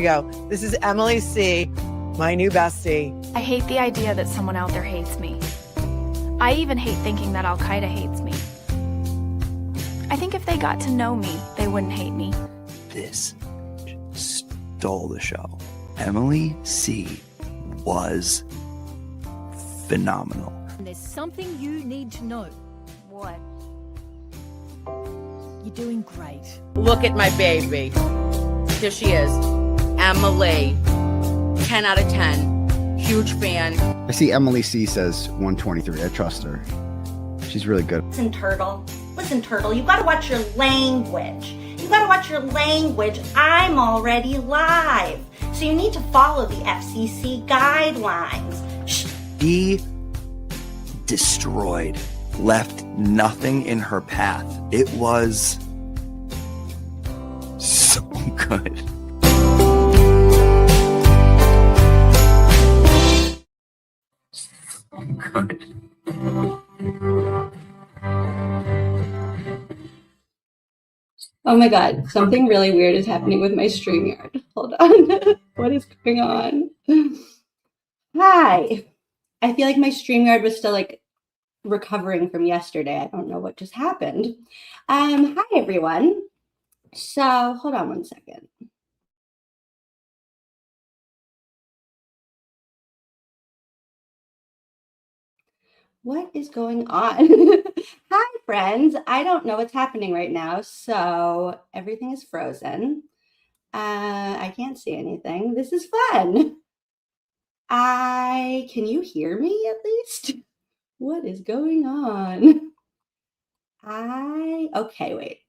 go. This is Emily C., my new bestie. I hate the idea that someone out there hates me. I even hate thinking that Al-Qaeda hates me. I think if they got to know me, they wouldn't hate me. This stole the show. Emily C. was phenomenal. There's something you need to know. What? You're doing great. Look at my baby. Here she is. Emily. 10 out of 10. Huge fan. I see Emily C says 123. I trust her. She's really good. Listen, Turtle. You gotta watch your language. I'm already live. So you need to follow the FCC guidelines. She destroyed, left nothing in her path. It was so good. So good. Oh my God, something really weird is happening with my StreamYard. Hold on. What is going on? Hi. I feel like my StreamYard was still like recovering from yesterday. I don't know what just happened. Hi everyone. So hold on one second. What is going on? Hi, friends. I don't know what's happening right now, so everything is frozen. I can't see anything. This is fun. Can you hear me at least? What is going on? Okay, wait.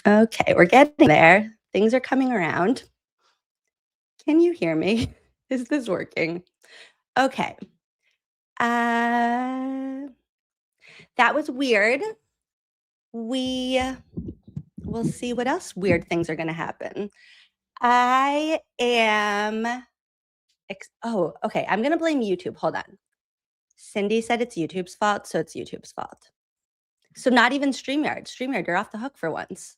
Okay, we're getting there. Things are coming around. Can you hear me? Is this working? Okay. That was weird. We will see what else weird things are going to happen. I am. Oh, okay. I'm going to blame YouTube. Hold on. Cindy said it's YouTube's fault, so it's YouTube's fault. So not even StreamYard. StreamYard, you're off the hook for once.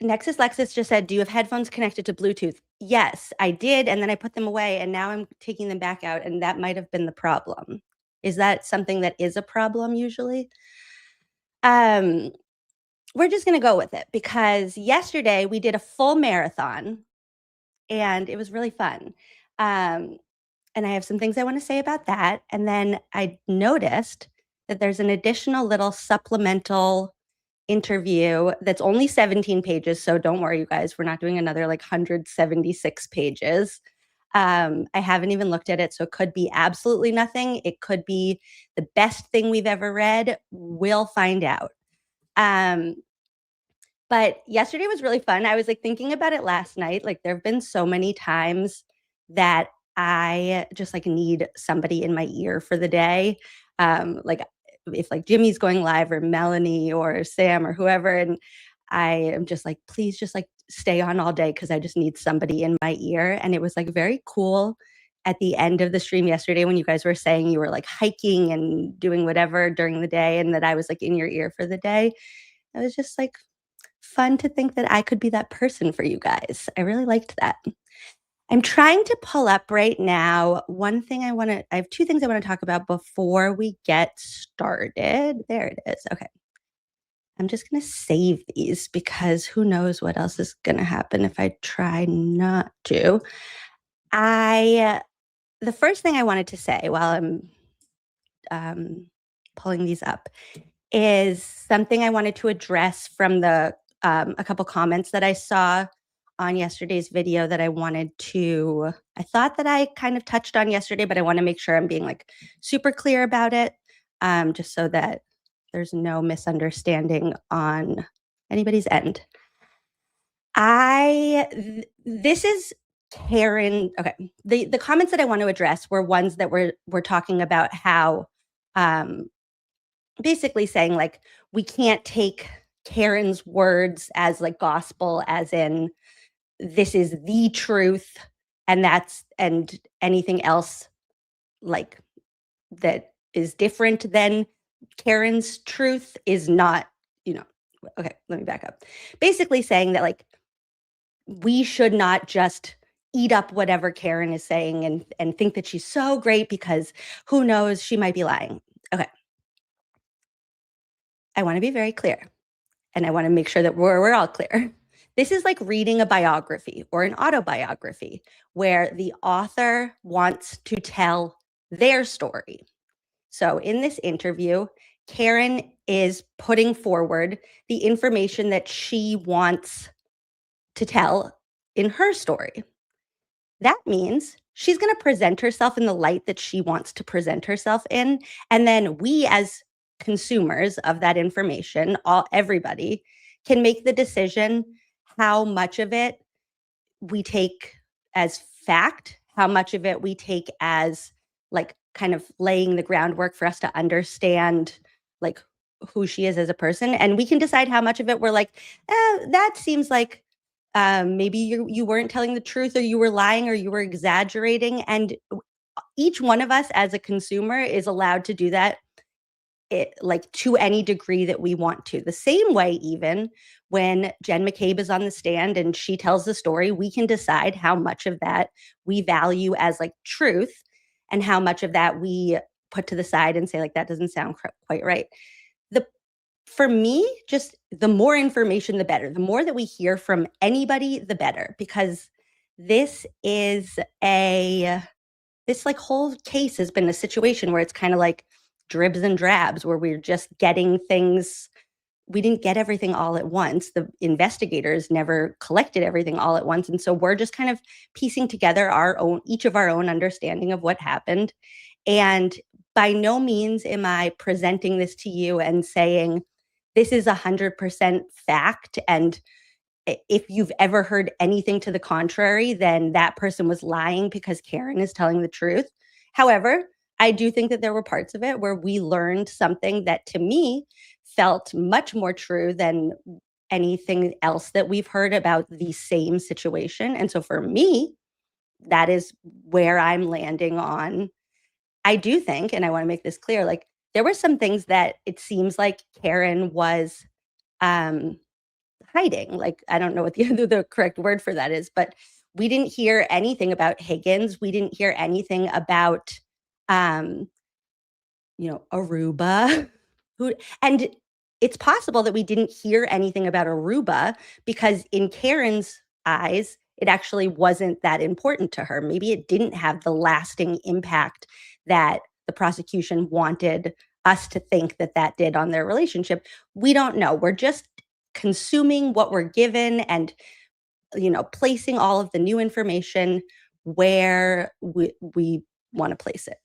Nexus Lexus just said, do you have headphones connected to Bluetooth? Yes, I did. And then I put them away and now I'm taking them back out. And that might have been the problem. Is that something that is a problem usually? We're just going to go with it because yesterday we did a full marathon and it was really fun. And I have some things I want to say about that. And then I noticed that there's an additional little supplemental interview that's only 17 pages. So don't worry, you guys, we're not doing another like 176 pages. I haven't even looked at it. So it could be absolutely nothing. It could be the best thing we've ever read. We'll find out. But yesterday was really fun. I was like thinking about it last night. Like there have been so many times that I just like need somebody in my ear for the day. Like if like Jimmy's going live or Melanie or Sam or whoever, and I am just like, please just like stay on all day because I just need somebody in my ear. And it was like very cool at the end of the stream yesterday when you guys were saying you were like hiking and doing whatever during the day and that I was like in your ear for the day. It was just like fun to think that I could be that person for you guys. I really liked that. I'm trying to pull up right now. I have two things I want to talk about before we get started. There it is. Okay. I'm just going to save these because who knows what else is going to happen if I try not to. The first thing I wanted to say while I'm pulling these up is something I wanted to address from a couple comments that I saw on yesterday's video that I thought that I kind of touched on yesterday, but I want to make sure I'm being like super clear about it, just so that there's no misunderstanding on anybody's end. This is Karen. Okay. The comments that I want to address were ones that were talking about how, basically saying like, we can't take Karen's words as like gospel, as in, this is the truth and anything else like that is different than Karen's truth is not, okay, let me back up. Basically saying that like we should not just eat up whatever Karen is saying and think that she's so great because who knows, she might be lying. Okay. I want to be very clear, and I want to make sure that we're all clear. This is like reading a biography or an autobiography where the author wants to tell their story. So in this interview, Karen is putting forward the information that she wants to tell in her story. That means she's going to present herself in the light that she wants to present herself in. And then we, as consumers of that information, everybody can make the decision how much of it we take as fact, how much of it we take as like kind of laying the groundwork for us to understand like who she is as a person. And we can decide how much of it we're like, that seems like maybe you weren't telling the truth, or you were lying, or you were exaggerating. And each one of us as a consumer is allowed to do that like to any degree that we want to. The same way, even when Jen McCabe is on the stand and she tells the story, we can decide how much of that we value as like truth and how much of that we put to the side and say like, that doesn't sound quite right. For me, just the more information, the better. The more that we hear from anybody, the better, because this like whole case has been a situation where it's kind of like dribs and drabs, where we're just getting things. We didn't get everything all at once. The investigators never collected everything all at once. And so we're just kind of piecing together each of our own understanding of what happened. And by no means am I presenting this to you and saying, this is 100% fact. And if you've ever heard anything to the contrary, then that person was lying because Karen is telling the truth. However, I do think that there were parts of it where we learned something that to me felt much more true than anything else that we've heard about the same situation. And so for me, that is where I'm landing on. I do think, and I want to make this clear, like there were some things that it seems like Karen was hiding. Like, I don't know what the correct word for that is, but we didn't hear anything about Higgins. We didn't hear anything about, Aruba. And it's possible that we didn't hear anything about Aruba because in Karen's eyes, it actually wasn't that important to her. Maybe it didn't have the lasting impact that the prosecution wanted us to think that did on their relationship. We don't know. We're just consuming what we're given and, placing all of the new information where we want to place it.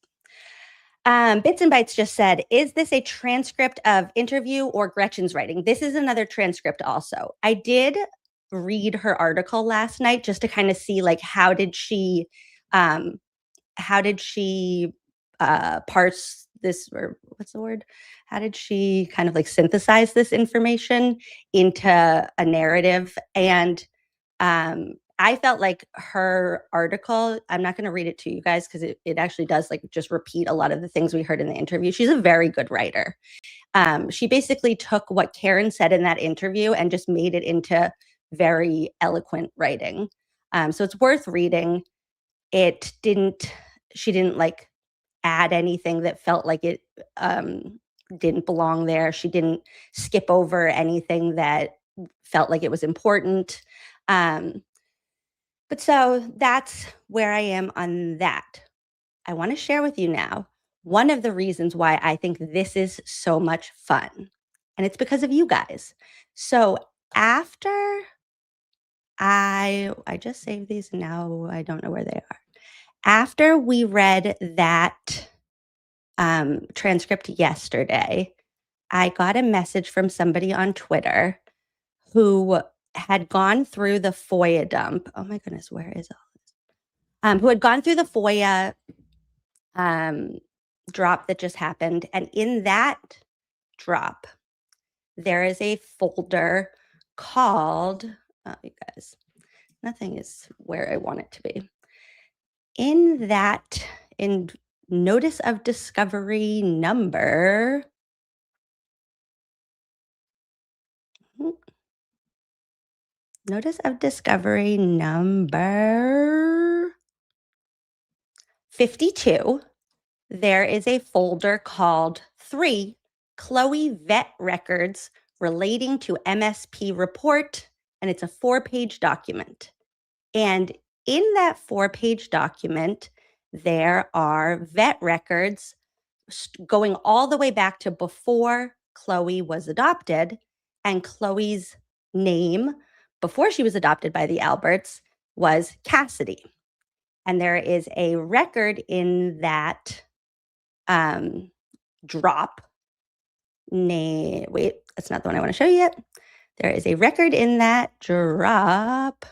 Bits and Bytes just said, is this a transcript of interview or Gretchen's writing? This is another transcript also. I did read her article last night just to kind of see like how did she parse this, or what's the word? How did she kind of like synthesize this information into a narrative? And I felt like her article, I'm not going to read it to you guys because it actually does like just repeat a lot of the things we heard in the interview. She's a very good writer. She basically took what Karen said in that interview and just made it into very eloquent writing. So it's worth reading. She didn't like add anything that felt like it didn't belong there. She didn't skip over anything that felt like it was important. But so that's where I am on that. I want to share with you now one of the reasons why I think this is so much fun. And it's because of you guys. So after I just saved these and now I don't know where they are. After we read that transcript yesterday, I got a message from somebody on Twitter who had gone through the FOIA dump. Oh my goodness, where is all this? Who had gone through the FOIA drop that just happened. And in that drop, there is a folder called, oh, you guys, nothing is where I want it to be. In notice of discovery number, Notice of discovery number 52. There is a folder called 3 Chloe Vet Records relating to MSP report, and it's a 4-page document. And in that 4-page document, there are vet records going all the way back to before Chloe was adopted, and Chloe's name before she was adopted by the Alberts was Cassidy. And there is a record in that drop. Wait, that's not the one I want to show you yet. There is a record in that drop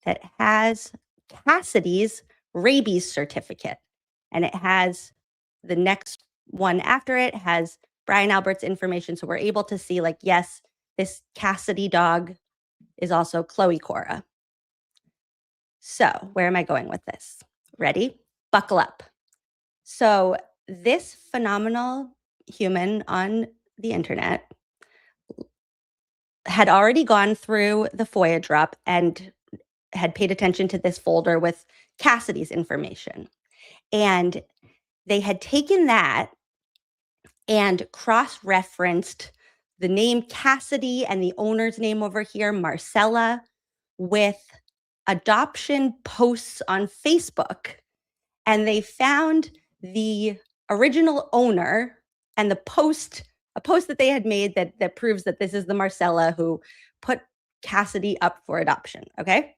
that has Cassidy's rabies certificate. And it has the next one after it has Brian Albert's information. So we're able to see, like, yes, this Cassidy dog is also Chloe Cora. So where am I going with this? Ready? Buckle up. So this phenomenal human on the internet had already gone through the FOIA drop and had paid attention to this folder with Cassidy's information. And they had taken that and cross-referenced the name Cassidy and the owner's name over here, Marcella, with adoption posts on Facebook. And they found the original owner and a post that they had made that proves that this is the Marcella who put Cassidy up for adoption, okay?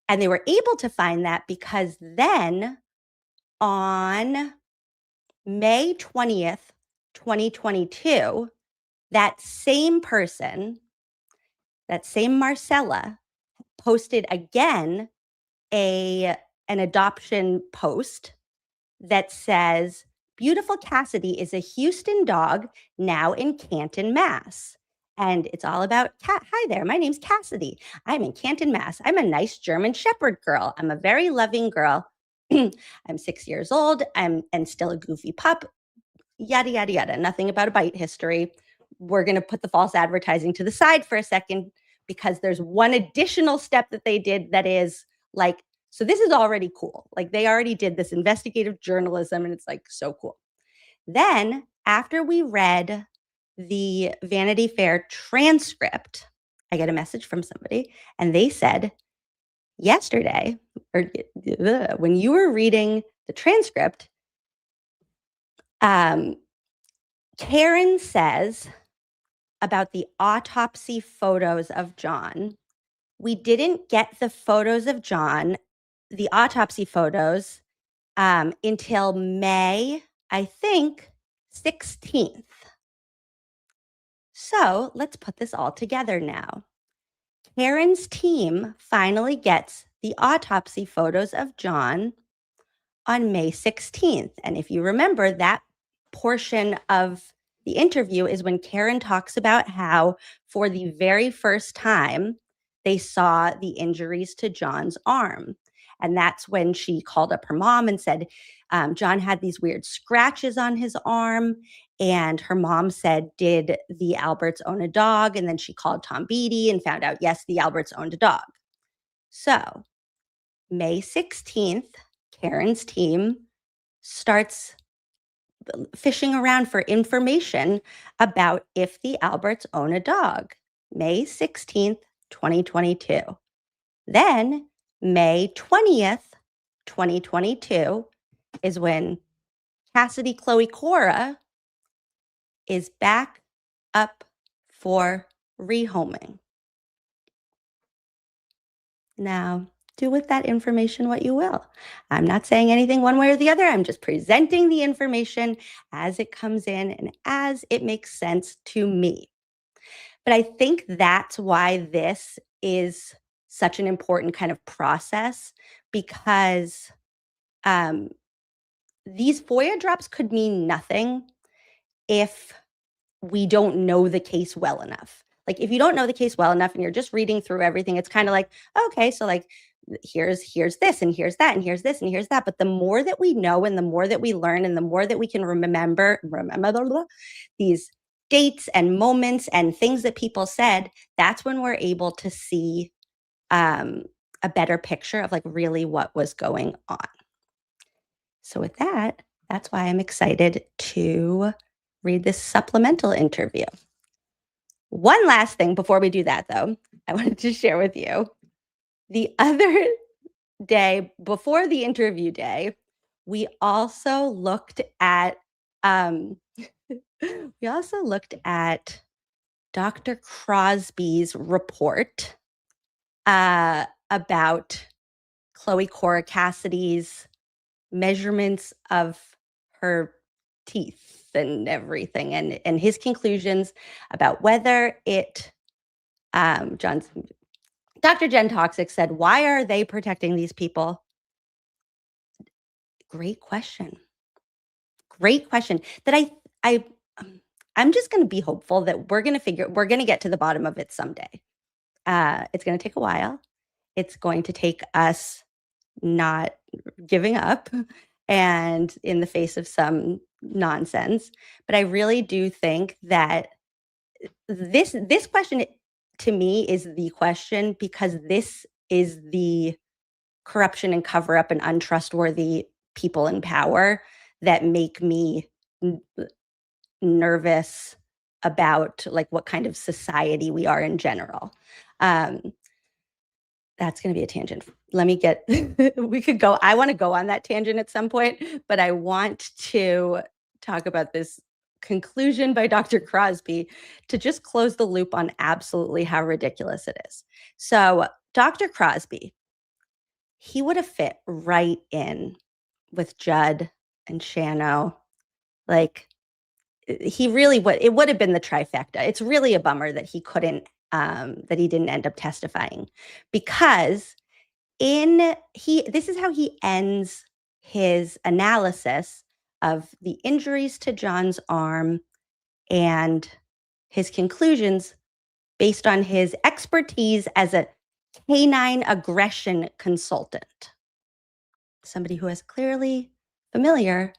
And they were able to find that because then on May 20th, 2022, that same person, that same Marcella, posted again an adoption post that says, "Beautiful Cassidy is a Houston dog now in Canton, Mass." And it's all about, hi there, my name's Cassidy. I'm in Canton, Mass. I'm a nice German Shepherd girl. I'm a very loving girl. I'm 6 years old. I'm still a goofy pup. Yada, yada, yada. Nothing about a bite history. We're going to put the false advertising to the side for a second because there's one additional step that they did that is like, so this is already cool. Like they already did this investigative journalism and it's like so cool. Then after we read the Vanity Fair transcript, I get a message from somebody and they said, yesterday, or when you were reading the transcript, Karen says about the autopsy photos of John. We didn't get the photos of John, the autopsy photos, until May, I think, 16th. So let's put this all together now. Karen's team finally gets the autopsy photos of John on May 16th. And if you remember, that portion of the interview is when Karen talks about how for the very first time, they saw the injuries to John's arm. And that's when she called up her mom and said, John had these weird scratches on his arm. And her mom said, did the Alberts own a dog? And then she called Tom Beatty and found out, yes, the Alberts owned a dog. So May 16th, Karen's team starts fishing around for information about if the Alberts own a dog. May 16th, 2022. Then May 20th, 2022 is when Cassidy Chloe Cora is back up for rehoming. Now, do with that information what you will. I'm not saying anything one way or the other. I'm just presenting the information as it comes in and as it makes sense to me. But I think that's why this is such an important kind of process, because these FOIA drops could mean nothing if we don't know the case well enough. Like if you don't know the case well enough and you're just reading through everything, it's kind of like, okay, so like here's this and here's that and here's this and here's that. But the more that we know and the more that we learn and the more that we can remember these dates and moments and things that people said, that's when we're able to see a better picture of like really what was going on. So with that, that's why I'm excited to read this supplemental interview. One last thing before we do that, though, I wanted to share with you. The other day, before the interview day, we also looked at Dr. Crosby's report about Chloe Cora Cassidy's measurements of her teeth and everything, and his conclusions about whether it Dr. Jen Toxic said, why are they protecting these people? Great question that I'm just going to be hopeful that we're going to get to the bottom of it someday. It's going to take a while. It's going to take us not giving up and in the face of some nonsense. But I really do think that this question to me is the question, because this is the corruption and cover up and untrustworthy people in power that make me nervous about like what kind of society we are in general. That's going to be a tangent. We could go, I want to go on that tangent at some point, but I want to talk about this conclusion by Dr. Crosby to just close the loop on absolutely how ridiculous it is. So Dr. Crosby, he would have fit right in with Judd and Shano. Like he really would, it would have been the trifecta. It's really a bummer that he didn't end up testifying, because this is how he ends his analysis of the injuries to John's arm and his conclusions based on his expertise as a canine aggression consultant, somebody who is clearly familiar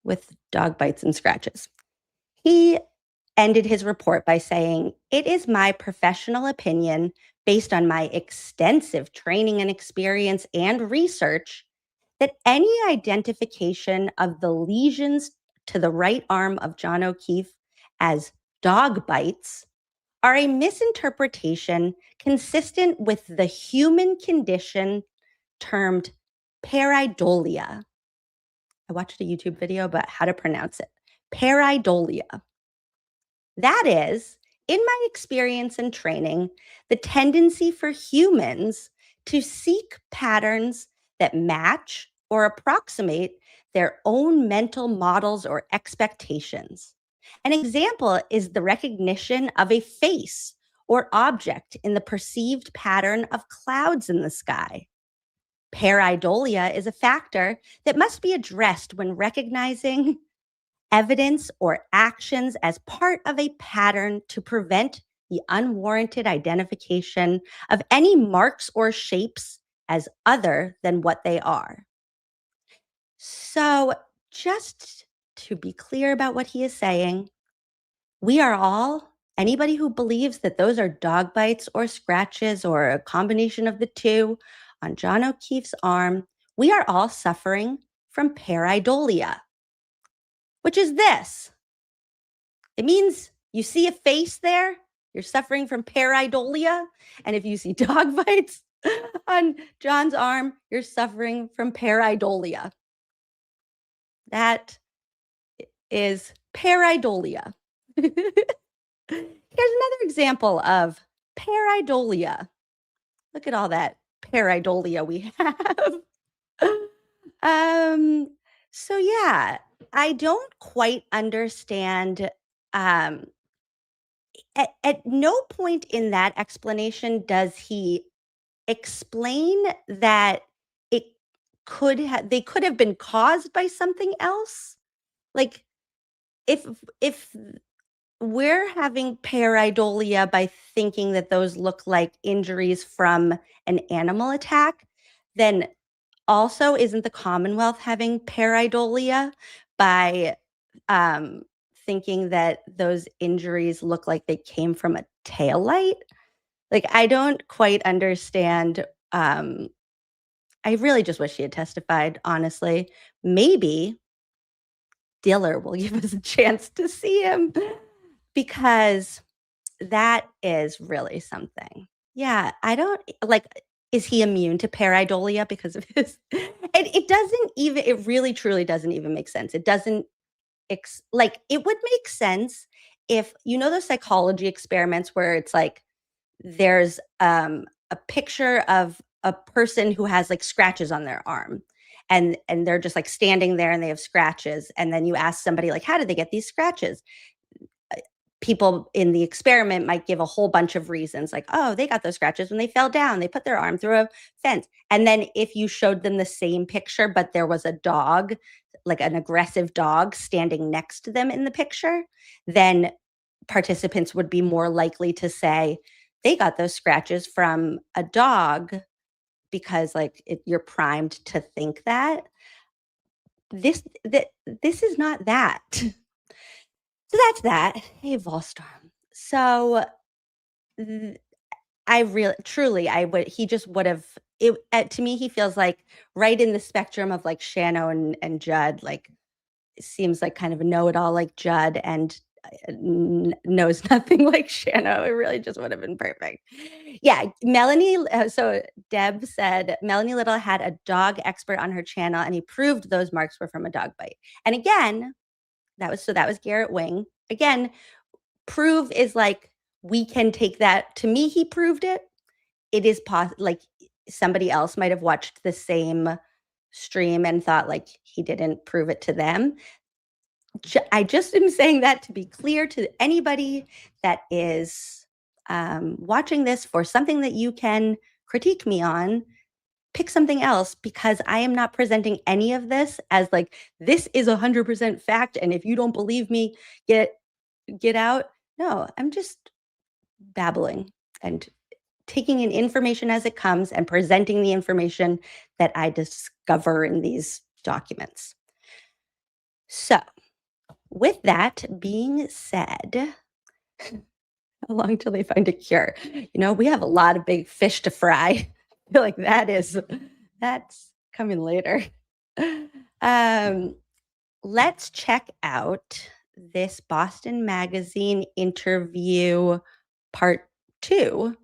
with dog bites and scratches. He ended his report by saying, "It is my professional opinion, based on my extensive training and experience and research, that any identification of the lesions to the right arm of John O'Keefe as dog bites are a misinterpretation consistent with the human condition termed pareidolia." I watched a YouTube video about how to pronounce it. Pareidolia. That is, in my experience and training, the tendency for humans to seek patterns that match or approximate their own mental models or expectations. An example is the recognition of a face or object in the perceived pattern of clouds in the sky. Pareidolia is a factor that must be addressed when recognizing evidence or actions as part of a pattern to prevent the unwarranted identification of any marks or shapes as other than what they are. So, just to be clear about what he is saying, anybody who believes that those are dog bites or scratches or a combination of the two on John O'Keefe's arm, we are all suffering from pareidolia, which is this. It means you see a face there, you're suffering from pareidolia. And if you see dog bites on John's arm, you're suffering from pareidolia. That is pareidolia. Here's another example of pareidolia. Look at all that pareidolia we have. So yeah, I don't quite understand. At no point in that explanation does he explain that they could have been caused by something else. Like if we're having pareidolia by thinking that those look like injuries from an animal attack, then also isn't the Commonwealth having pareidolia by thinking that those injuries look like they came from a taillight. Like, I don't quite understand. I really just wish she had testified, honestly. Maybe Diller will give us a chance to see him because that is really something. Yeah, I don't like, is he immune to pareidolia because of his? It doesn't even, it really truly doesn't even make sense. It doesn't, like, it would make sense if, you know, those psychology experiments where it's like there's a picture of a person who has like scratches on their arm and they're just like standing there and they have scratches, and then you ask somebody like, how did they get these scratches? People in the experiment might give a whole bunch of reasons, like, oh, they got those scratches when they fell down, they put their arm through a fence. And then if you showed them the same picture but there was a dog, like an aggressive dog standing next to them in the picture, then participants would be more likely to say they got those scratches from a dog because like you're primed to think that. This is not that. So that's that. Hey, Volstorm. So I really, truly, I would, he just would have, to me, he feels like right in the spectrum of like Shano and Judd, like seems like kind of a know-it-all like Judd, and knows nothing like Shano. It really just would have been perfect. Yeah, Melanie. So Deb said Melanie Little had a dog expert on her channel, and he proved those marks were from a dog bite. And again, that was Garrett Wing. Again, prove is like, we can take that. To me, he proved it. It is like somebody else might have watched the same stream and thought like he didn't prove it to them. I just am saying that to be clear to anybody that is watching this for something that you can critique me on. Pick something else, because I am not presenting any of this as like, this is 100% fact, and if you don't believe me, get out. No, I'm just babbling and taking in information as it comes and presenting the information that I discover in these documents. So, with that being said, how long till they find a cure? You know, we have a lot of big fish to fry. I feel like that's coming later. Let's check out this Boston Magazine interview part 2.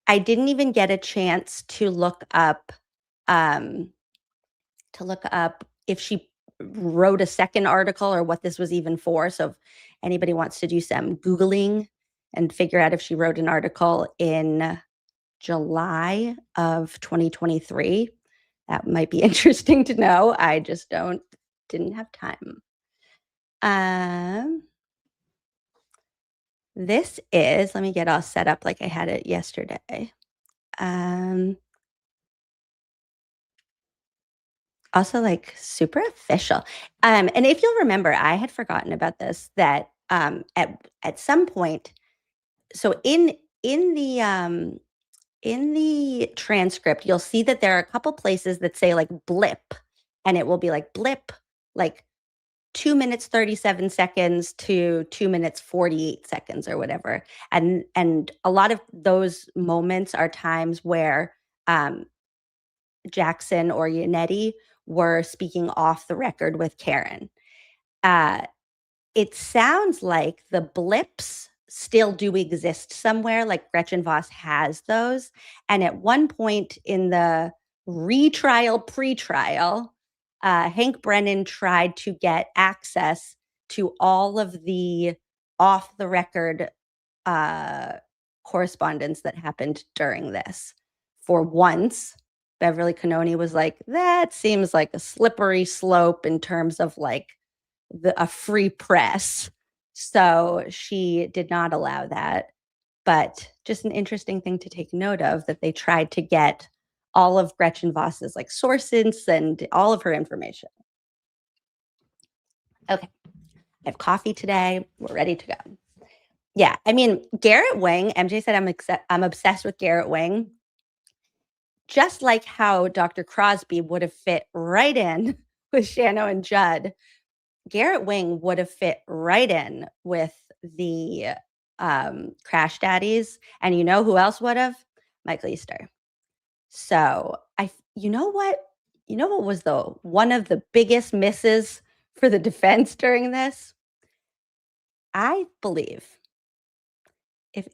I didn't even get a chance to look up if she wrote a second article or what this was even for. So if anybody wants to do some Googling and figure out if she wrote an article in July of 2023, that might be interesting to know. I just didn't have time. This is, let me get all set up like I had it yesterday. Also like super official. And if you'll remember, I had forgotten about this, that at some point, so in the transcript, you'll see that there are a couple places that say like blip, and it will be like blip, like 2 minutes 37 seconds to 2 minutes 48 seconds or whatever. And a lot of those moments are times where Jackson or Yannetti were speaking off the record with Karen. It sounds like the blips still do exist somewhere, like Gretchen Voss has those. And at one point in the pre-trial, Hank Brennan tried to get access to all of the off-the-record correspondence that happened during this. For once, Beverly Cannoni was like, that seems like a slippery slope in terms of like a free press. So she did not allow that. But just an interesting thing to take note of, that they tried to get all of Gretchen Voss's like sources and all of her information. Okay, I have coffee today. We're ready to go. Yeah, I mean, Garrett Wing, MJ said I'm obsessed with Garrett Wing. Just like how Dr. Crosby would have fit right in with Shano and Judd, Garrett Wing would have fit right in with the Crash Daddies. And you know who else would have? Michael Easter. So you know what was one of the biggest misses for the defense during this? I believe if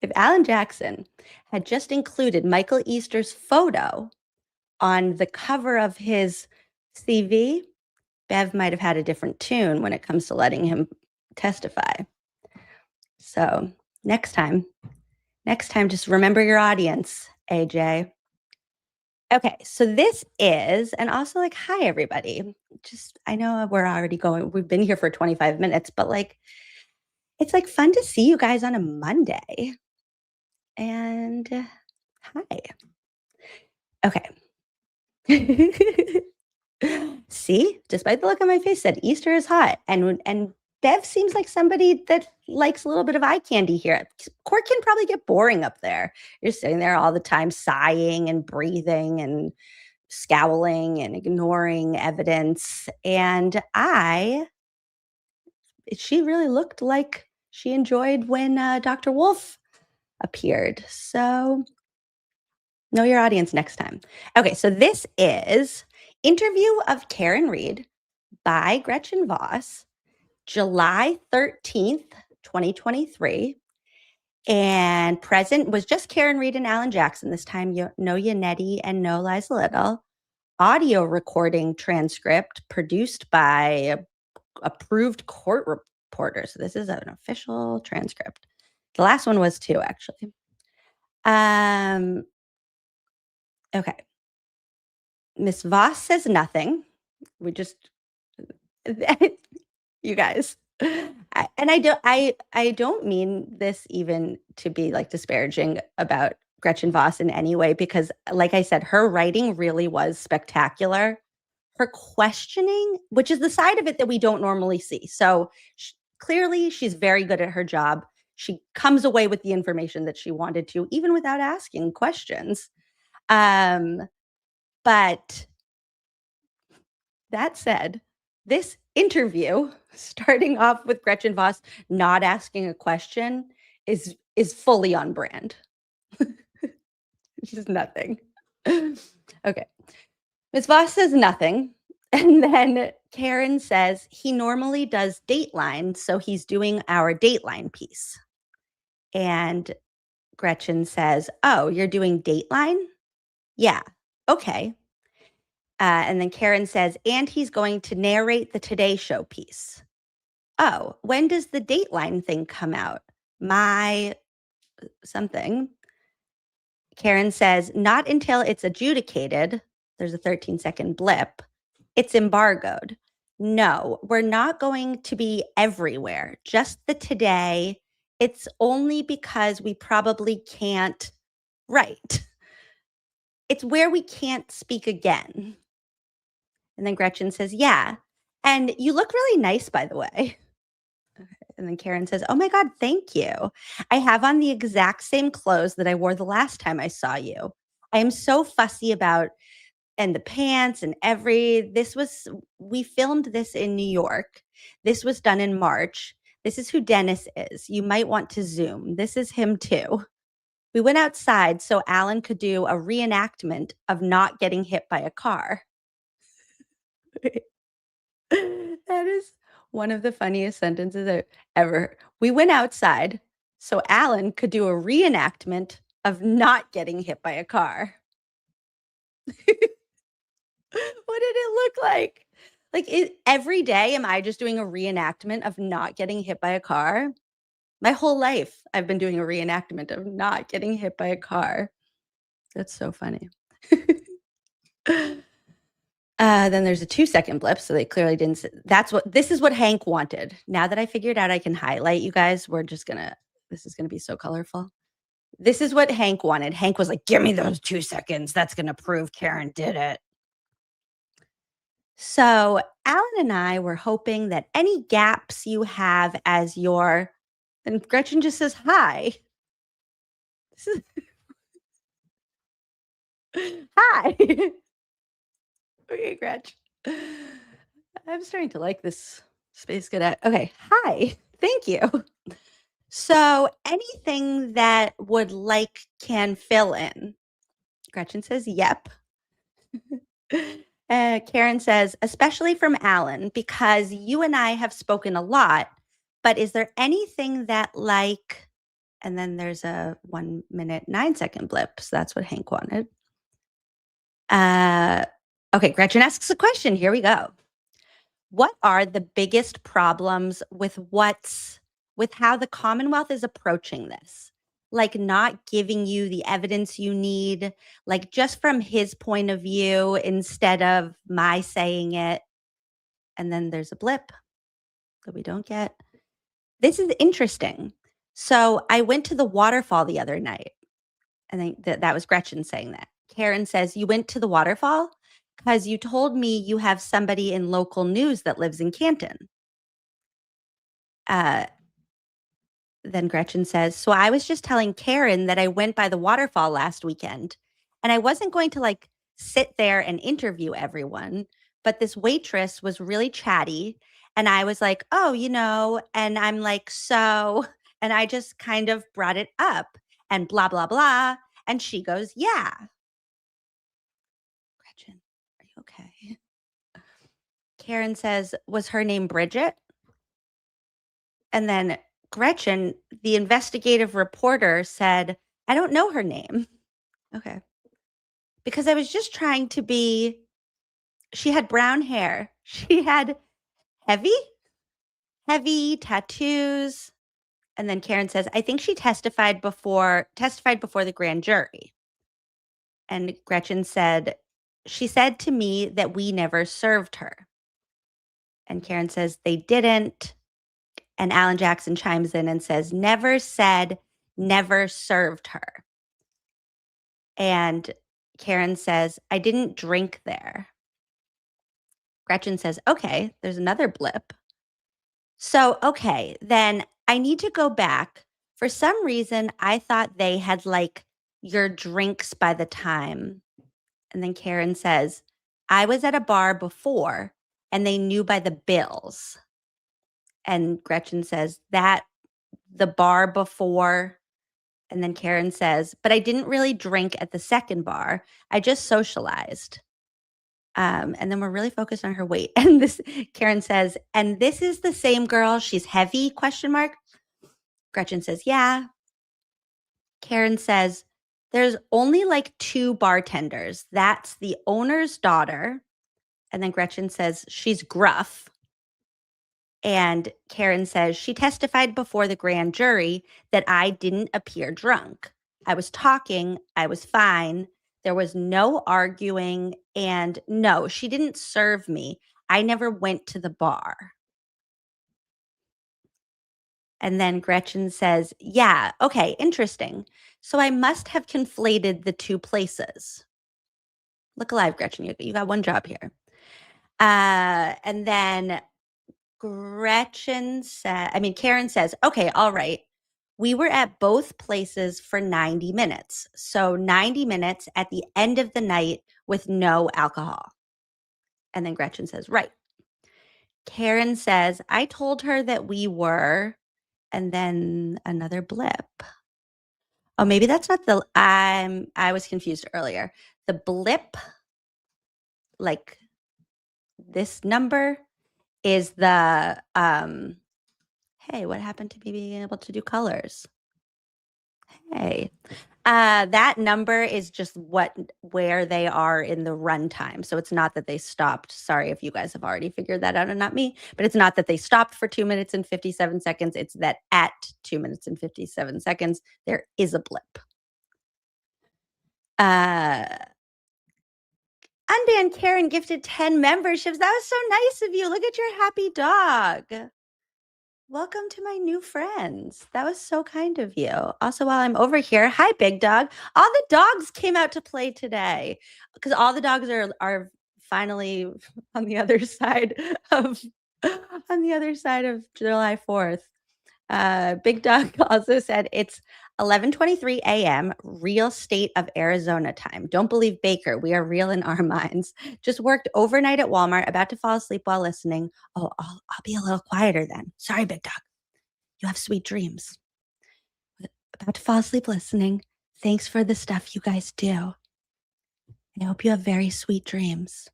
if Alan Jackson had just included Michael Easter's photo on the cover of his CV, Bev might have had a different tune when it comes to letting him testify. So next time, just remember your audience, AJ. Okay, so this is, and also like, hi, everybody. Just, I know we've been here for 25 minutes, but like, it's like fun to see you guys on a Monday. And hi. Okay. See, despite the look on my face, said Easter is hot. And Bev seems like somebody that likes a little bit of eye candy here. Court can probably get boring up there. You're sitting there all the time sighing and breathing and scowling and ignoring evidence. And she really looked like she enjoyed when Dr. Wolf appeared. So know your audience next time. Okay, so this is Interview of Karen Reed by Gretchen Voss, July 13th, 2023. And present was just Karen Reed and Alan Jackson. This time, no Yannetti and no Liza Little. Audio recording transcript produced by approved court reporter. So this is an official transcript. The last one was too, actually. Okay. Miss Voss says nothing. We just, you guys. I don't mean this even to be like disparaging about Gretchen Voss in any way, because like I said, her writing really was spectacular. Her questioning, which is the side of it that we don't normally see. So clearly she's very good at her job. She comes away with the information that she wanted to, even without asking questions. But that said, this interview, starting off with Gretchen Voss not asking a question, is fully on brand. Just nothing. Okay. Ms. Voss says nothing. And then Karen says he normally does Dateline, so he's doing our Dateline piece. And Gretchen says, oh, you're doing Dateline? Yeah. Okay. And then Karen says, and he's going to narrate the Today Show piece. Oh, when does the Dateline thing come out? My something. Karen says, not until it's adjudicated. There's a 13-second blip. It's embargoed. No, we're not going to be everywhere. Just the Today. It's only because we probably can't write. It's where we can't speak again. And then Gretchen says, yeah. And you look really nice, by the way. And then Karen says, oh my God, thank you. I have on the exact same clothes that I wore the last time I saw you. I am so fussy about, and the pants and we filmed this in New York. This was done in March. This is who Dennis is. You might want to zoom. This is him too. We went outside so Alan could do a reenactment of not getting hit by a car. That is one of the funniest sentences I've ever heard. We went outside so Alan could do a reenactment of not getting hit by a car. What did it look like? Like every day, am I just doing a reenactment of not getting hit by a car? My whole life, I've been doing a reenactment of not getting hit by a car. That's so funny. Then there's a 2-second blip, so they clearly didn't. This is what Hank wanted. Now that I figured out I can highlight, you guys, this is gonna be so colorful. This is what Hank wanted. Hank was like, give me those 2 seconds. That's gonna prove Karen did it. So Alan and I were hoping that any gaps you have as your, and Gretchen just says, hi. Hi. Okay, Gretchen. I'm starting to like this Space Cadet. Okay. Hi. Thank you. So anything that would like can fill in. Gretchen says, yep. Karen says, especially from Alan, because you and I have spoken a lot, but is there anything that like, and then there's a 1 minute, 9 second blip. So that's what Hank wanted. Okay, Gretchen asks a question. Here we go. What are the biggest problems with how the Commonwealth is approaching this? Like not giving you the evidence you need, like just from his point of view instead of my saying it. And then there's a blip that we don't get. This is interesting. So I went to the waterfall the other night. I think that was Gretchen saying that. Karen says, you went to the waterfall because you told me you have somebody in local news that lives in Canton. Then Gretchen says, so I was just telling Karen that I went by the waterfall last weekend and I wasn't going to like sit there and interview everyone, but this waitress was really chatty. And I was like, oh, and I'm like, so, and I just kind of brought it up and blah, blah, blah. And she goes, yeah. Gretchen, are you okay? Karen says, was her name Bridget? And then Gretchen, the investigative reporter, said, I don't know her name. Okay. Because I was just trying to be, she had brown hair. She had heavy tattoos. And then Karen says, I think she testified before the grand jury. And Gretchen said, she said to me that we never served her. And Karen says, they didn't. And Alan Jackson chimes in and says, never said, never served her. And Karen says, I didn't drink there. Gretchen says, okay, there's another blip. So, okay, then I need to go back. For some reason, I thought they had like your drinks by the time. And then Karen says, I was at a bar before and they knew by the bills. And Gretchen says, that the bar before. And then Karen says, but I didn't really drink at the second bar. I just socialized. And then we're really focused on her weight. And this Karen says, and this is the same girl. She's heavy, ? Gretchen says, yeah. Karen says, there's only like 2 bartenders. That's the owner's daughter. And then Gretchen says, she's gruff. And Karen says, she testified before the grand jury that I didn't appear drunk. I was talking. I was fine. There was no arguing. And no, she didn't serve me. I never went to the bar. And then Gretchen says, yeah, okay, interesting. So I must have conflated the 2 places. Look alive, Gretchen. You got one job here. And then Karen says, okay, all right. We were at both places for 90 minutes. So 90 minutes at the end of the night with no alcohol. And then Gretchen says, right. Karen says, I told her that we were, and then another blip. Oh, maybe that's not I was confused earlier. The blip, like this number, is the hey, what happened to me being able to do colors? Hey, that number is just where they are in the runtime. So it's not that they stopped. Sorry if you guys have already figured that out and not me, but it's not that they stopped for 2 minutes and 57 seconds. It's that at 2 minutes and 57 seconds, there is a blip. Unbanned Karen gifted 10 memberships. That was so nice of you. Look at your happy dog. Welcome to my new friends. That was so kind of you. Also, while I'm over here, hi, Big Dog. All the dogs came out to play today because all the dogs are finally on the other side of July 4th. Big Dog also said it's 11:23 a.m. real state of Arizona time. Don't believe Baker. We are real in our minds. Just worked overnight at Walmart, about to fall asleep while listening. Oh, I'll be a little quieter then. Sorry, Big Dog. You have sweet dreams. About to fall asleep listening. Thanks for the stuff you guys do. I hope you have very sweet dreams.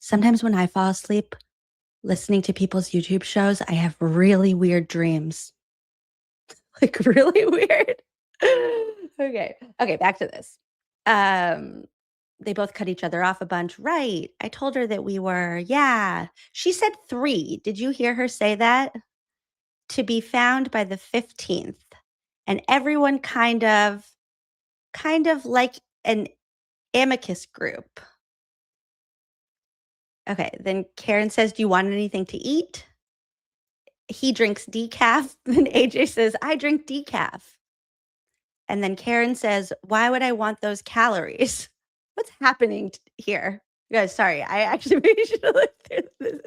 Sometimes when I fall asleep listening to people's YouTube shows, I have really weird dreams. Like really weird. Okay, back to this. They both cut each other off a bunch. Right. I told her that we were, yeah. She said 3. Did you hear her say that? To be found by the 15th. And everyone kind of like an amicus group. Okay, then Karen says, do you want anything to eat? He drinks decaf. Then AJ says, I drink decaf. And then Karen says, why would I want those calories? What's happening here? You guys, sorry. I actually maybe should have looked through this.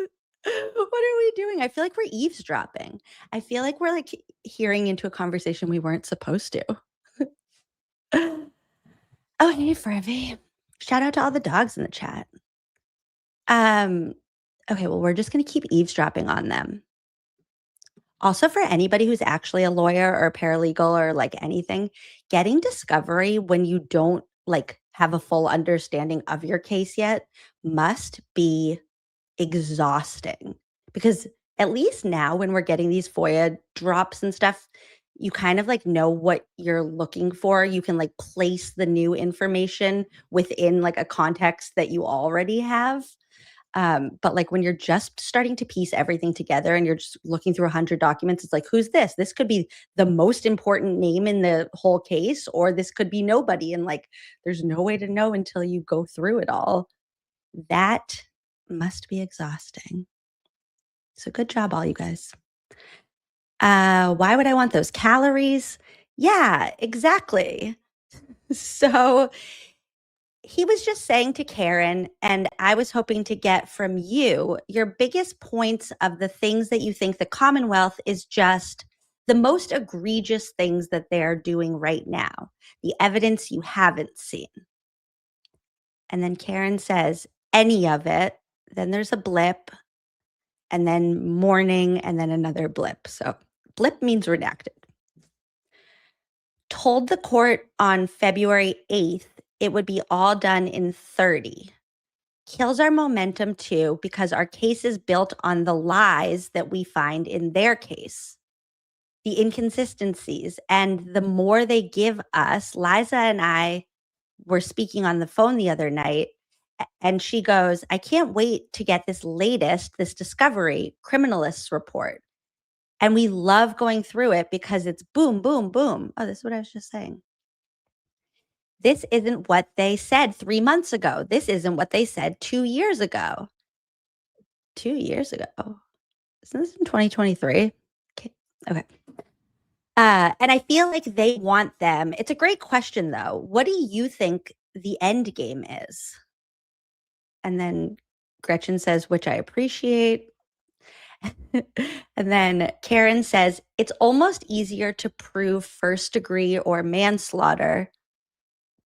What are we doing? I feel like we're eavesdropping. I feel like we're like hearing into a conversation we weren't supposed to. Oh, hey, Frevi. Shout out to all the dogs in the chat. Okay, well, we're just going to keep eavesdropping on them. Also, for anybody who's actually a lawyer or a paralegal or like anything, getting discovery when you don't like have a full understanding of your case yet must be exhausting, because at least now when we're getting these FOIA drops and stuff, you kind of like know what you're looking for. You can like place the new information within like a context that you already have. But like when you're just starting to piece everything together and you're just looking through 100 documents, it's like, who's this? This could be the most important name in the whole case, or this could be nobody. And like, there's no way to know until you go through it all. That must be exhausting. So good job, all you guys. Why would I want those calories? Yeah, exactly. So he was just saying to Karen, and I was hoping to get from you, your biggest points of the things that you think the Commonwealth is just the most egregious things that they're doing right now, the evidence you haven't seen. And then Karen says, any of it. Then there's a blip, and then morning, and then another blip. So blip means redacted. Told the court on February 8th it would be all done in 30. Kills our momentum too, because our case is built on the lies that we find in their case, the inconsistencies. And the more they give us, Liza and I were speaking on the phone the other night, and she goes, I can't wait to get this discovery criminalists report. And we love going through it because it's boom, boom, boom. Oh, this is what I was just saying. This isn't what they said 3 months ago. This isn't what they said 2 years ago. 2 years ago. Isn't this in 2023? Okay. And I feel like they want them. It's a great question, though. What do you think the end game is? And then Gretchen says, which I appreciate. And then Karen says, it's almost easier to prove first degree or manslaughter.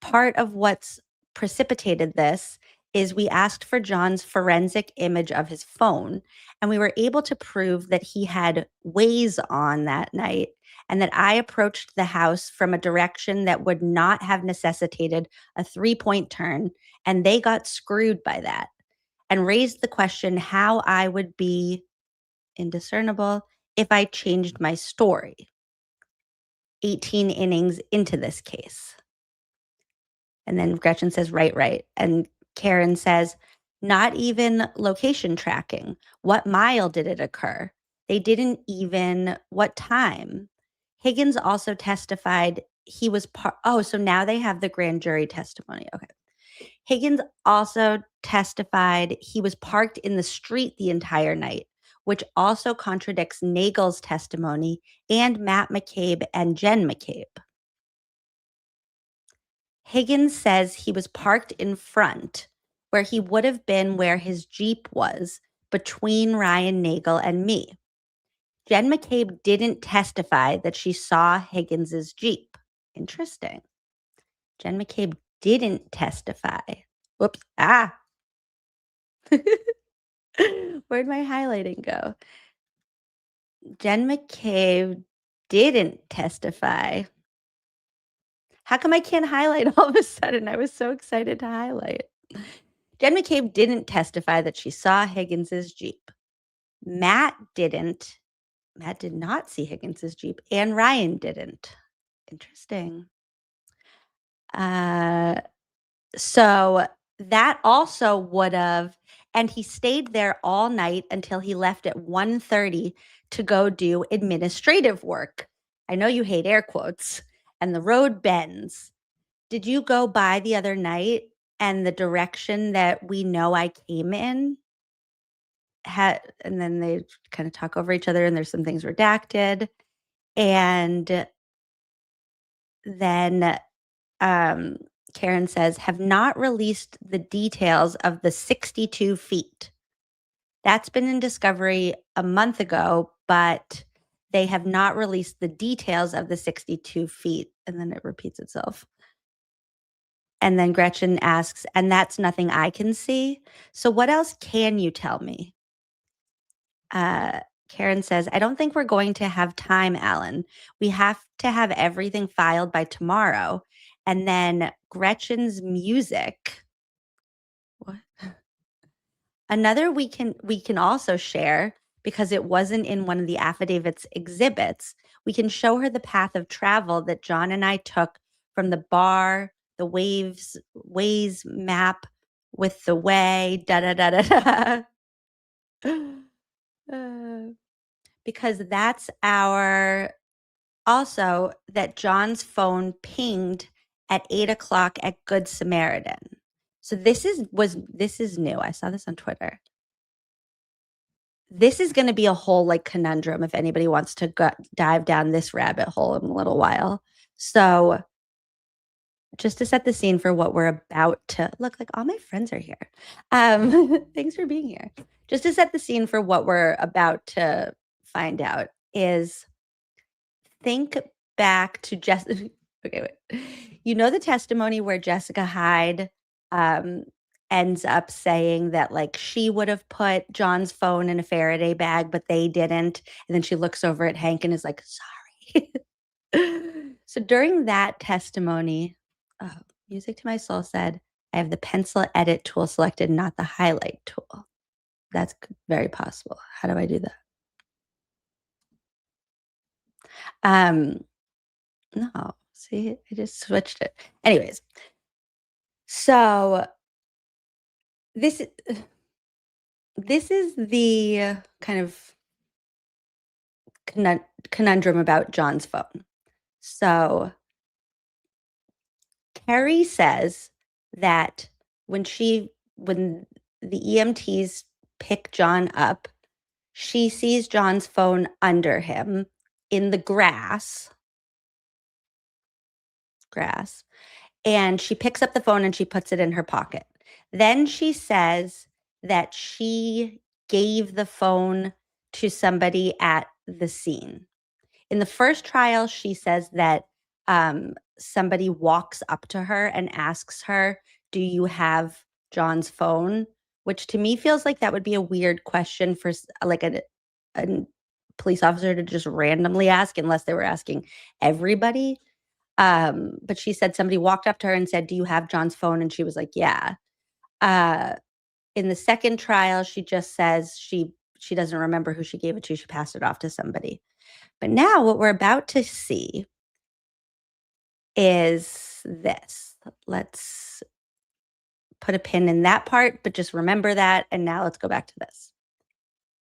Part of what's precipitated this is we asked for John's forensic image of his phone, and we were able to prove that he had Waze on that night, and that I approached the house from a direction that would not have necessitated a 3-point turn, and they got screwed by that, and raised the question how I would be indiscernible if I changed my story 18 innings into this case. And then Gretchen says, right. And Karen says, not even location tracking. What mile did it occur? They didn't even, what time? Higgins also testified he was so now they have the grand jury testimony. Okay. Higgins also testified he was parked in the street the entire night, which also contradicts Nagel's testimony and Matt McCabe and Jen McCabe. Higgins says he was parked in front, where he would have been where his Jeep was, between Ryan Nagel and me. Jen McCabe didn't testify that she saw Higgins's Jeep. Interesting. Jen McCabe didn't testify. Whoops. Where'd my highlighting go? Jen McCabe didn't testify. How come I can't highlight all of a sudden? I was so excited to highlight. Jen McCabe didn't testify that she saw Higgins's Jeep. Matt didn't. Matt did not see Higgins's Jeep, and Ryan didn't. Interesting. So that also would have, and he stayed there all night until he left at 1:30 to go do administrative work. I know you hate air quotes. And the road bends. Did you go by the other night and the direction that we know I came in and then they kind of talk over each other and there's some things redacted. And then Karen says, have not released the details of the 62 feet. That's been in Discovery a month ago, but they have not released the details of the 62 feet. And then it repeats itself. And then Gretchen asks, and that's nothing I can see. So what else can you tell me? Karen says, I don't think we're going to have time, Alan. We have to have everything filed by tomorrow. And then Gretchen's music. What? Another we can also share, because it wasn't in one of the affidavit's exhibits. We can show her the path of travel that John and I took from the bar, the Waze map with the way, because that's also that John's phone pinged at 8:00 at Good Samaritan. So this is new. I saw this on Twitter. This is going to be a whole like conundrum if anybody wants to dive down this rabbit hole in a little while. So just to set the scene for what we're about to look like, all my friends are here. Thanks for being here. Just to set the scene for what we're about to find out is think back to Jessica. Okay, wait. You know the testimony where Jessica Hyde ends up saying that like she would have put John's phone in a Faraday bag, but they didn't. And then she looks over at Hank and is like, sorry. So during that testimony, Music to My Soul said, I have the pencil edit tool selected, not the highlight tool. That's very possible. How do I do that? No, see, I just switched it. Anyways, so this is the kind of conundrum about John's phone. So Carrie says that when the EMTs pick John up, she sees John's phone under him in the grass, and she picks up the phone and she puts it in her pocket. Then she says that she gave the phone to somebody at the scene. In the first trial, she says that somebody walks up to her and asks her, do you have John's phone? Which to me feels like that would be a weird question for like a police officer to just randomly ask, unless they were asking everybody. But she said somebody walked up to her and said, do you have John's phone? And she was like, yeah. In the second trial, she just says she doesn't remember who she gave it to. She passed it off to somebody. But now what we're about to see is this. Let's put a pin in that part, but just remember that. And now let's go back to this.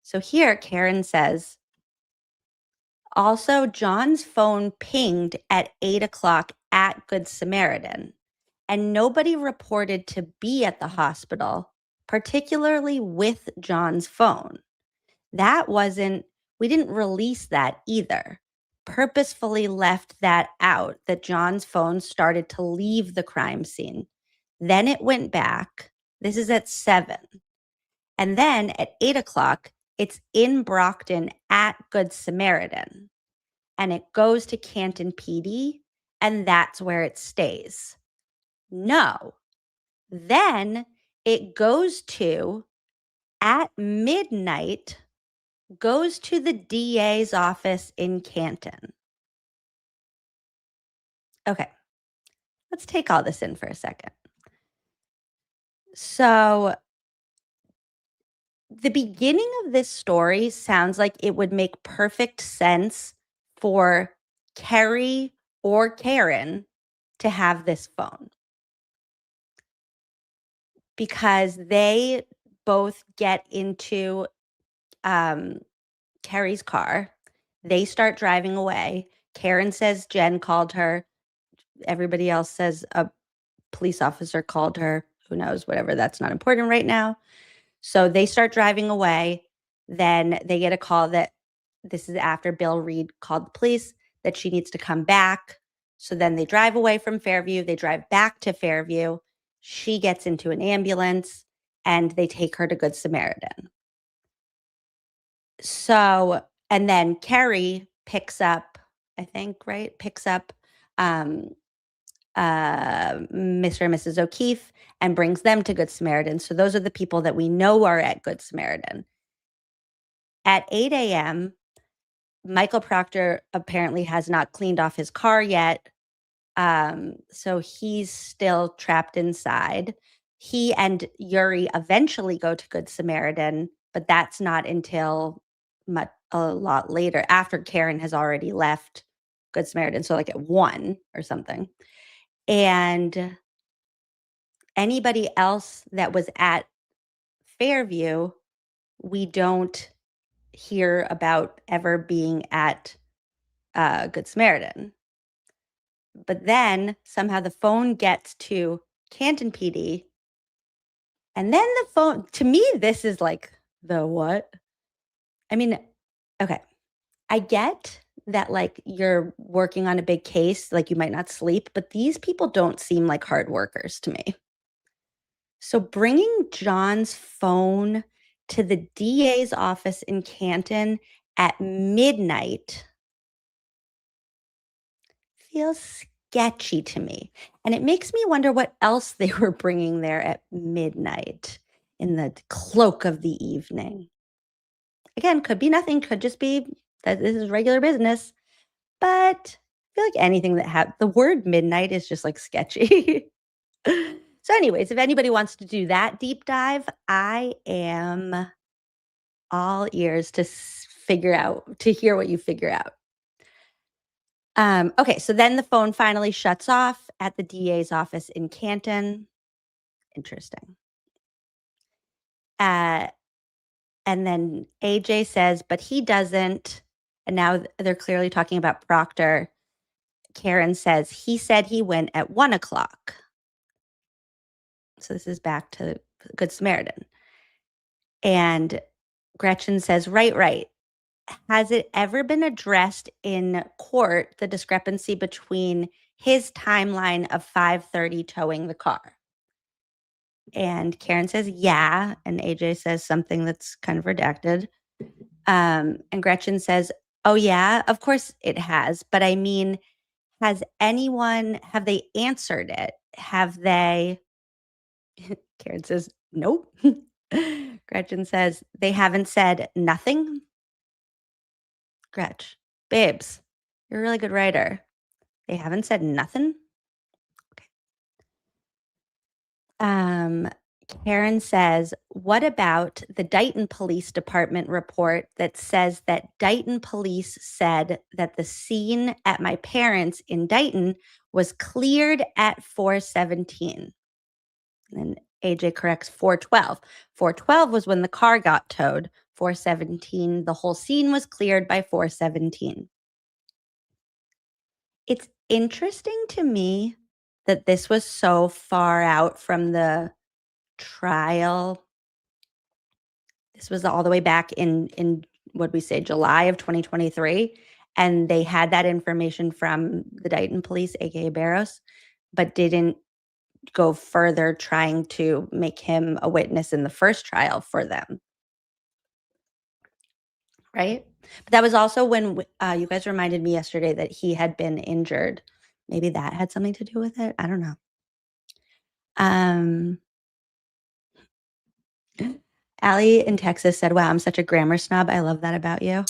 So here, Karen says, also, John's phone pinged at 8:00 at Good Samaritan, and nobody reported to be at the hospital, particularly with John's phone. We didn't release that either. Purposefully left that out, that John's phone started to leave the crime scene. Then it went back. This is at 7. And then at 8:00, It's in Brockton at Good Samaritan, and it goes to Canton PD, and that's where it stays. No. Then it goes to, at midnight, goes to the DA's office in Canton. Okay, let's take all this in for a second. So the beginning of this story sounds like it would make perfect sense for Kerry or Karen to have this phone, because they both get into Kerry's car. They start driving away. Karen says Jen called her. Everybody else says a police officer called her. Who knows? Whatever. That's not important right now. So they start driving away. Then they get a call that this is after Bill Reed called the police that she needs to come back. So then they drive away from Fairview. They drive back to Fairview. She gets into an ambulance and they take her to Good Samaritan. So, and then Kerry picks up, I think, right? Picks up Mr. and Mrs. O'Keefe and brings them to Good Samaritan. So those are the people that we know are at Good Samaritan. At 8 a.m., Michael Proctor apparently has not cleaned off his car yet. So he's still trapped inside. He and Yuri eventually go to Good Samaritan, but that's not until a lot later, after Karen has already left Good Samaritan. So like at 1 or something. And anybody else that was at Fairview, we don't hear about ever being at Good Samaritan. But then somehow the phone gets to Canton PD. And then the phone, to me, this is like the what? I mean, okay, I get that like you're working on a big case, like you might not sleep, but these people don't seem like hard workers to me. So bringing John's phone to the DA's office in Canton at midnight feels sketchy to me. And it makes me wonder what else they were bringing there at midnight in the cloak of the evening. Again, could be nothing, could just be that this is regular business. But I feel like anything that the word midnight is just like sketchy. So anyways, if anybody wants to do that deep dive, I am all ears to hear what you figure out. Okay, so then the phone finally shuts off at the DA's office in Canton. Interesting. And then AJ says, but he doesn't. And now they're clearly talking about Proctor. Karen says, he said he went at 1 o'clock. So this is back to Good Samaritan. And Gretchen says, right. Has it ever been addressed in court, the discrepancy between his timeline of 5:30 towing the car? And Karen says, yeah. And AJ says something that's kind of redacted. And Gretchen says, oh, yeah, of course it has. But I mean, have they answered it? Have they? Karen says, nope. Gretchen says, they haven't said nothing. Gretch, babes, you're a really good writer. They haven't said nothing. Okay. Karen says, what about the Dighton Police Department report that says that Dighton police said that the scene at my parents' in Dighton was cleared at 4:17? And AJ corrects 4:12. 4:12 was when the car got towed. 4:17, the whole scene was cleared by 4:17. It's interesting to me that this was so far out from the trial. This was all the way back in what we say, July of 2023. And they had that information from the Dighton police, aka Barros, but didn't go further trying to make him a witness in the first trial for them. right? But that was also when you guys reminded me yesterday that he had been injured. Maybe that had something to do with it. I don't know. Allie in Texas said, wow, I'm such a grammar snob. I love that about you.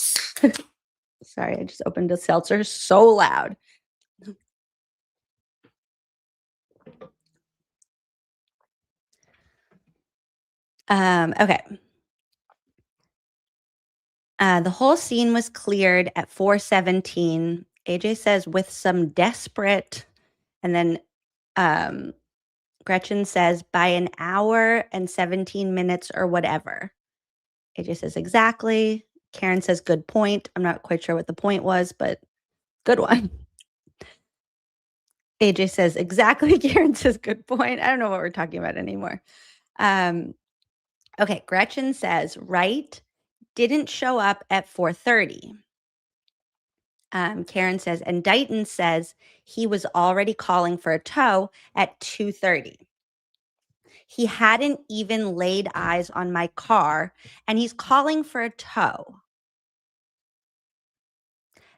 Sorry, I just opened a seltzer so loud. Okay. The whole scene was cleared at 4:17. AJ says with some desperate, and then Gretchen says by an hour and 17 minutes or whatever. AJ says exactly. Karen says good point. I'm not quite sure what the point was, but good one. AJ says exactly. Karen says good point. I don't know what we're talking about anymore. Okay, Gretchen says right didn't show up at 4:30. Karen says, and Dighton says he was already calling for a tow at 2:30. He hadn't even laid eyes on my car, and he's calling for a tow.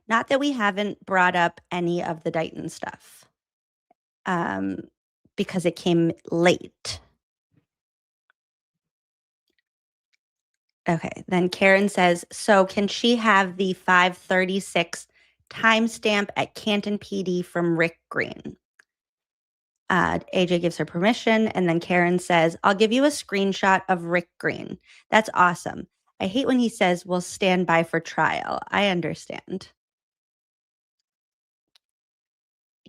Not that we haven't brought up any of the Dighton stuff, because it came late. Okay, then Karen says, so can she have the 5:36 timestamp at Canton PD from Rick Green? AJ gives her permission, and then Karen says, I'll give you a screenshot of Rick Green. That's awesome. I hate when he says, we'll stand by for trial. I understand.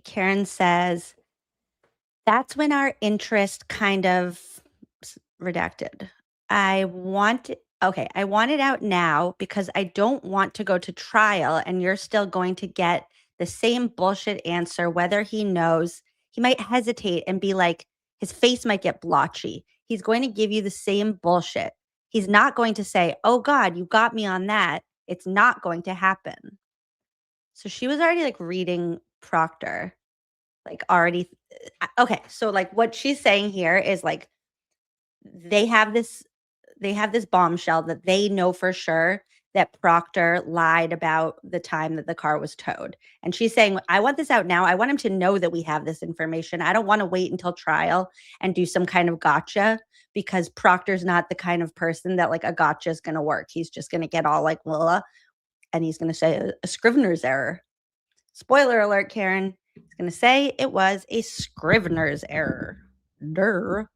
Karen says, that's when our interest kind of redacted. I want it out now because I don't want to go to trial and you're still going to get the same bullshit answer, whether he knows. He might hesitate and be like, his face might get blotchy. He's going to give you the same bullshit. He's not going to say, oh God, you got me on that. It's not going to happen. So she was already like reading Proctor, like already. Okay. So like what she's saying here is like, they have this bombshell that they know for sure that Proctor lied about the time that the car was towed. And she's saying, I want this out now. I want him to know that we have this information. I don't want to wait until trial and do some kind of gotcha, because Proctor's not the kind of person that like a gotcha is going to work. He's just going to get all like, blah, and he's going to say a Scrivener's error. Spoiler alert, Karen. He's going to say it was a Scrivener's error. Durr.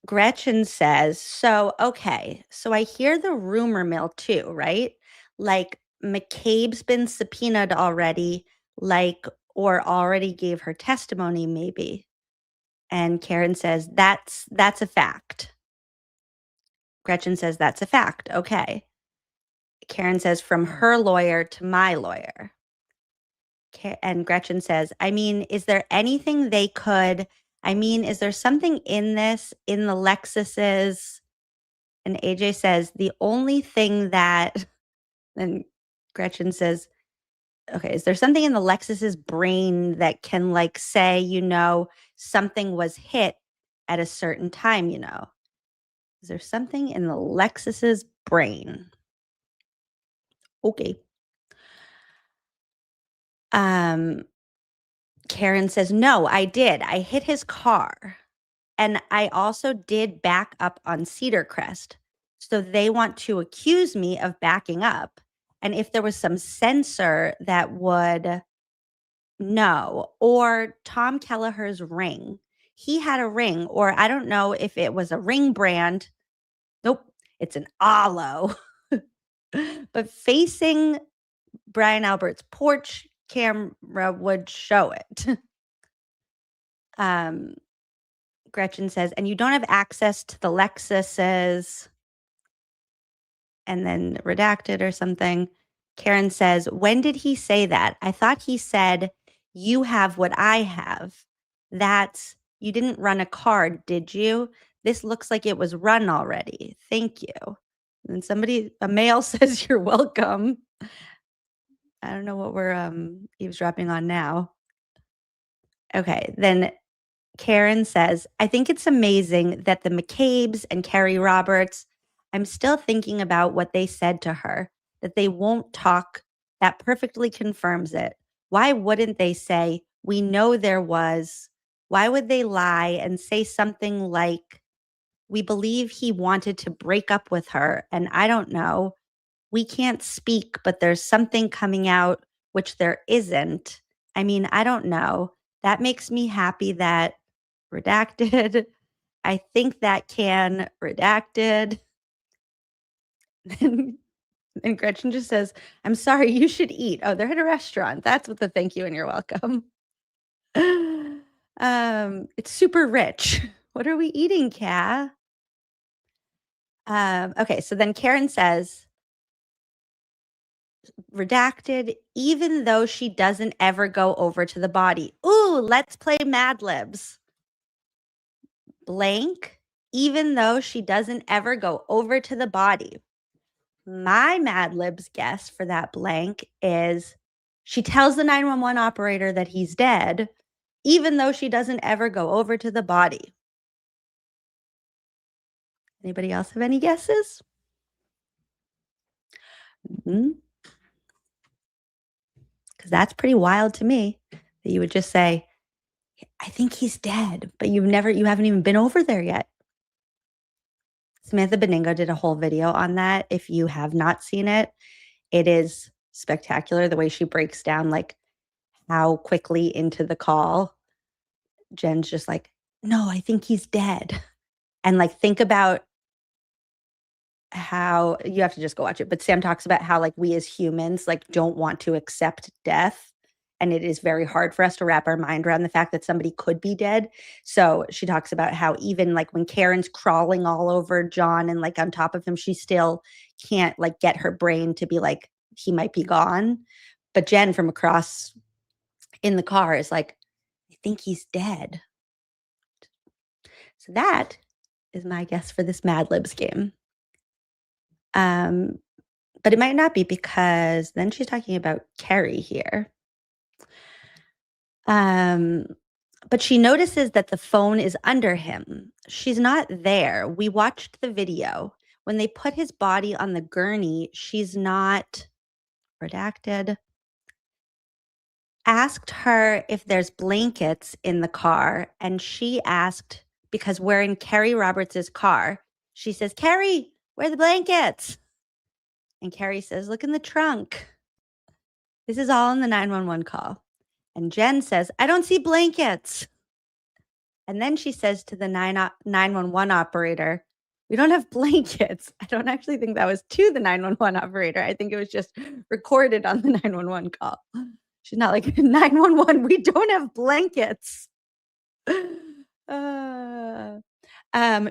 Gretchen says, so I hear the rumor mill too, right? Like McCabe's been subpoenaed already, like, or already gave her testimony maybe. And Karen says, that's a fact. Gretchen says, that's a fact. Okay. Karen says, from her lawyer to my lawyer. And Gretchen says, I mean, is there anything they could, is there something in this, in the Lexus's? And AJ says, the only thing that, and Gretchen says, okay, is there something in the Lexus's brain that can like say, something was hit at a certain time, Is there something in the Lexus's brain? Okay. Karen says, no, I did. I hit his car. And I also did back up on Cedar Crest. So they want to accuse me of backing up. And if there was some sensor that would know, or Tom Kelleher's ring, he had a ring, or I don't know if it was a ring brand. Nope, it's an aloe. But facing Brian Albert's porch camera would show it. Gretchen says, and you don't have access to the Lexus's, and then redacted or something. Karen says, when did he say that? I thought he said, you have what I have. That's, you didn't run a card, did you? This looks like it was run already. Thank you. And a male says, you're welcome. I don't know what we're eavesdropping on now. Okay, then Karen says, I think it's amazing that the McCabe's and Carrie Roberts, I'm still thinking about what they said to her, that they won't talk. That perfectly confirms it. Why wouldn't they say, we know there was? Why would they lie and say something like, we believe he wanted to break up with her? And I don't know. We can't speak, but there's something coming out, which there isn't. I mean, I don't know. That makes me happy that redacted. I think that can redacted. And Gretchen just says, I'm sorry, you should eat. Oh, they're at a restaurant. That's what the thank you and you're welcome. It's super rich. What are we eating, Kat? Okay, so then Karen says, redacted, even though she doesn't ever go over to the body. Ooh, let's play Mad Libs. Blank, even though she doesn't ever go over to the body. My Mad Libs guess for that blank is she tells the 911 operator that he's dead, even though she doesn't ever go over to the body. Anybody else have any guesses? Because that's pretty wild to me that you would just say, I think he's dead, but you haven't even been over there yet. Samantha Beningo did a whole video on that. If you have not seen it, it is spectacular the way she breaks down like how quickly into the call Jen's just like, no, I think he's dead. And like, think about how you have to just go watch it. But Sam talks about how like we as humans like don't want to accept death. And it is very hard for us to wrap our mind around the fact that somebody could be dead. So she talks about how even like when Karen's crawling all over John and like on top of him, she still can't like get her brain to be like, he might be gone. But Jen from across in the car is like, I think he's dead. So that is my guess for this Mad Libs game. But it might not be because then she's talking about Carrie here. But she notices that the phone is under him. She's not there. We watched the video. When they put his body on the gurney, she's not redacted. Asked her if there's blankets in the car, and she asked because we're in Carrie Roberts' car. She says, Carrie, where are the blankets? And Carrie says, look in the trunk. This is all in the 911 call. And Jen says, I don't see blankets. And then she says to the 911 operator, we don't have blankets. I don't actually think that was to the 911 operator. I think it was just recorded on the 911 call. She's not like, 911, we don't have blankets.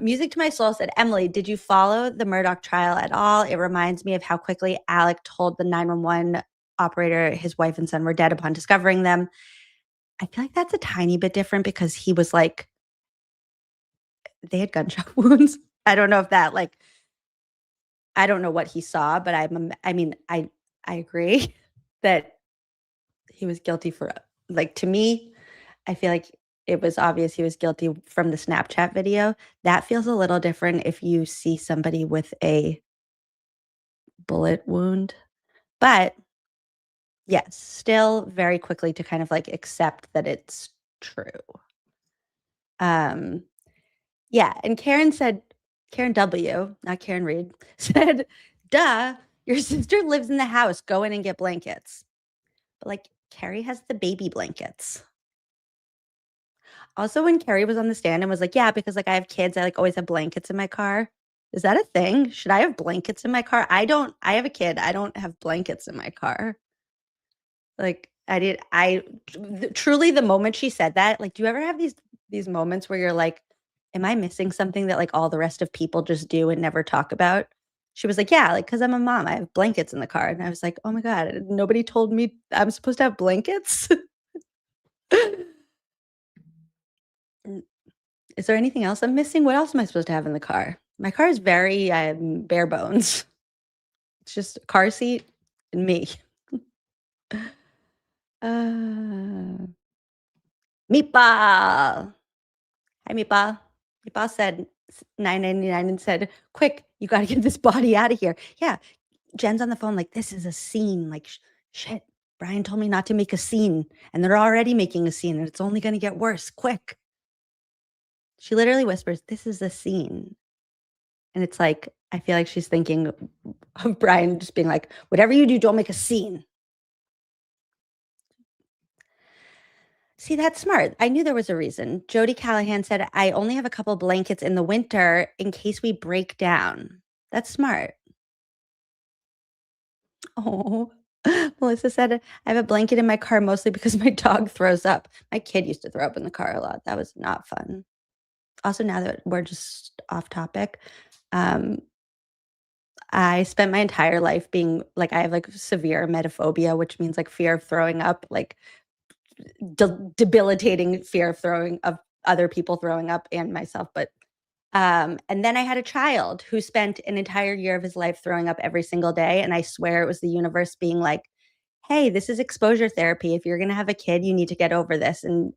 Music to My Soul said, Emily, did you follow the Murdoch trial at all? It reminds me of how quickly Alec told the 911 operator his wife and son were dead upon discovering them. I feel like that's a tiny bit different because he was like, they had gunshot wounds. I don't know if that like, I don't know what he saw, but I agree that he was guilty for, like, to me, I feel like it was obvious he was guilty from the Snapchat video. That feels a little different if you see somebody with a bullet wound. But yes, still very quickly to kind of like accept that it's true. Yeah, and Karen W, not Karen Reed, said, duh, your sister lives in the house. Go in and get blankets. But like Carrie has the baby blankets. Also, when Carrie was on the stand and was like, yeah, because like I have kids, I like always have blankets in my car. Is that a thing? Should I have blankets in my car? I have a kid. I don't have blankets in my car. Like truly the moment she said that, like, do you ever have these moments where you're like, am I missing something that like all the rest of people just do and never talk about? She was like, yeah, like, because I'm a mom, I have blankets in the car. And I was like, oh my God, nobody told me I'm supposed to have blankets. Is there anything else I'm missing? What else am I supposed to have in the car? My car is very bare bones. It's just a car seat and me. Meatball. Hi, Meatball. Meatball said $9.99 and said, quick, you got to get this body out of here. Yeah. Jen's on the phone like, this is a scene. Like, shit, Brian told me not to make a scene. And they're already making a scene and it's only going to get worse. Quick. She literally whispers, this is a scene. And it's like, I feel like she's thinking of Brian just being like, whatever you do, don't make a scene. See, that's smart. I knew there was a reason. Jody Callahan said, I only have a couple blankets in the winter in case we break down. That's smart. Oh, Melissa said, I have a blanket in my car mostly because my dog throws up. My kid used to throw up in the car a lot. That was not fun. Also, now that we're just off topic, I spent my entire life being like, I have like severe emetophobia, which means like fear of throwing up, like debilitating fear of other people throwing up and myself. But and then I had a child who spent an entire year of his life throwing up every single day. And I swear it was the universe being like, hey, this is exposure therapy. If you're going to have a kid, you need to get over this. And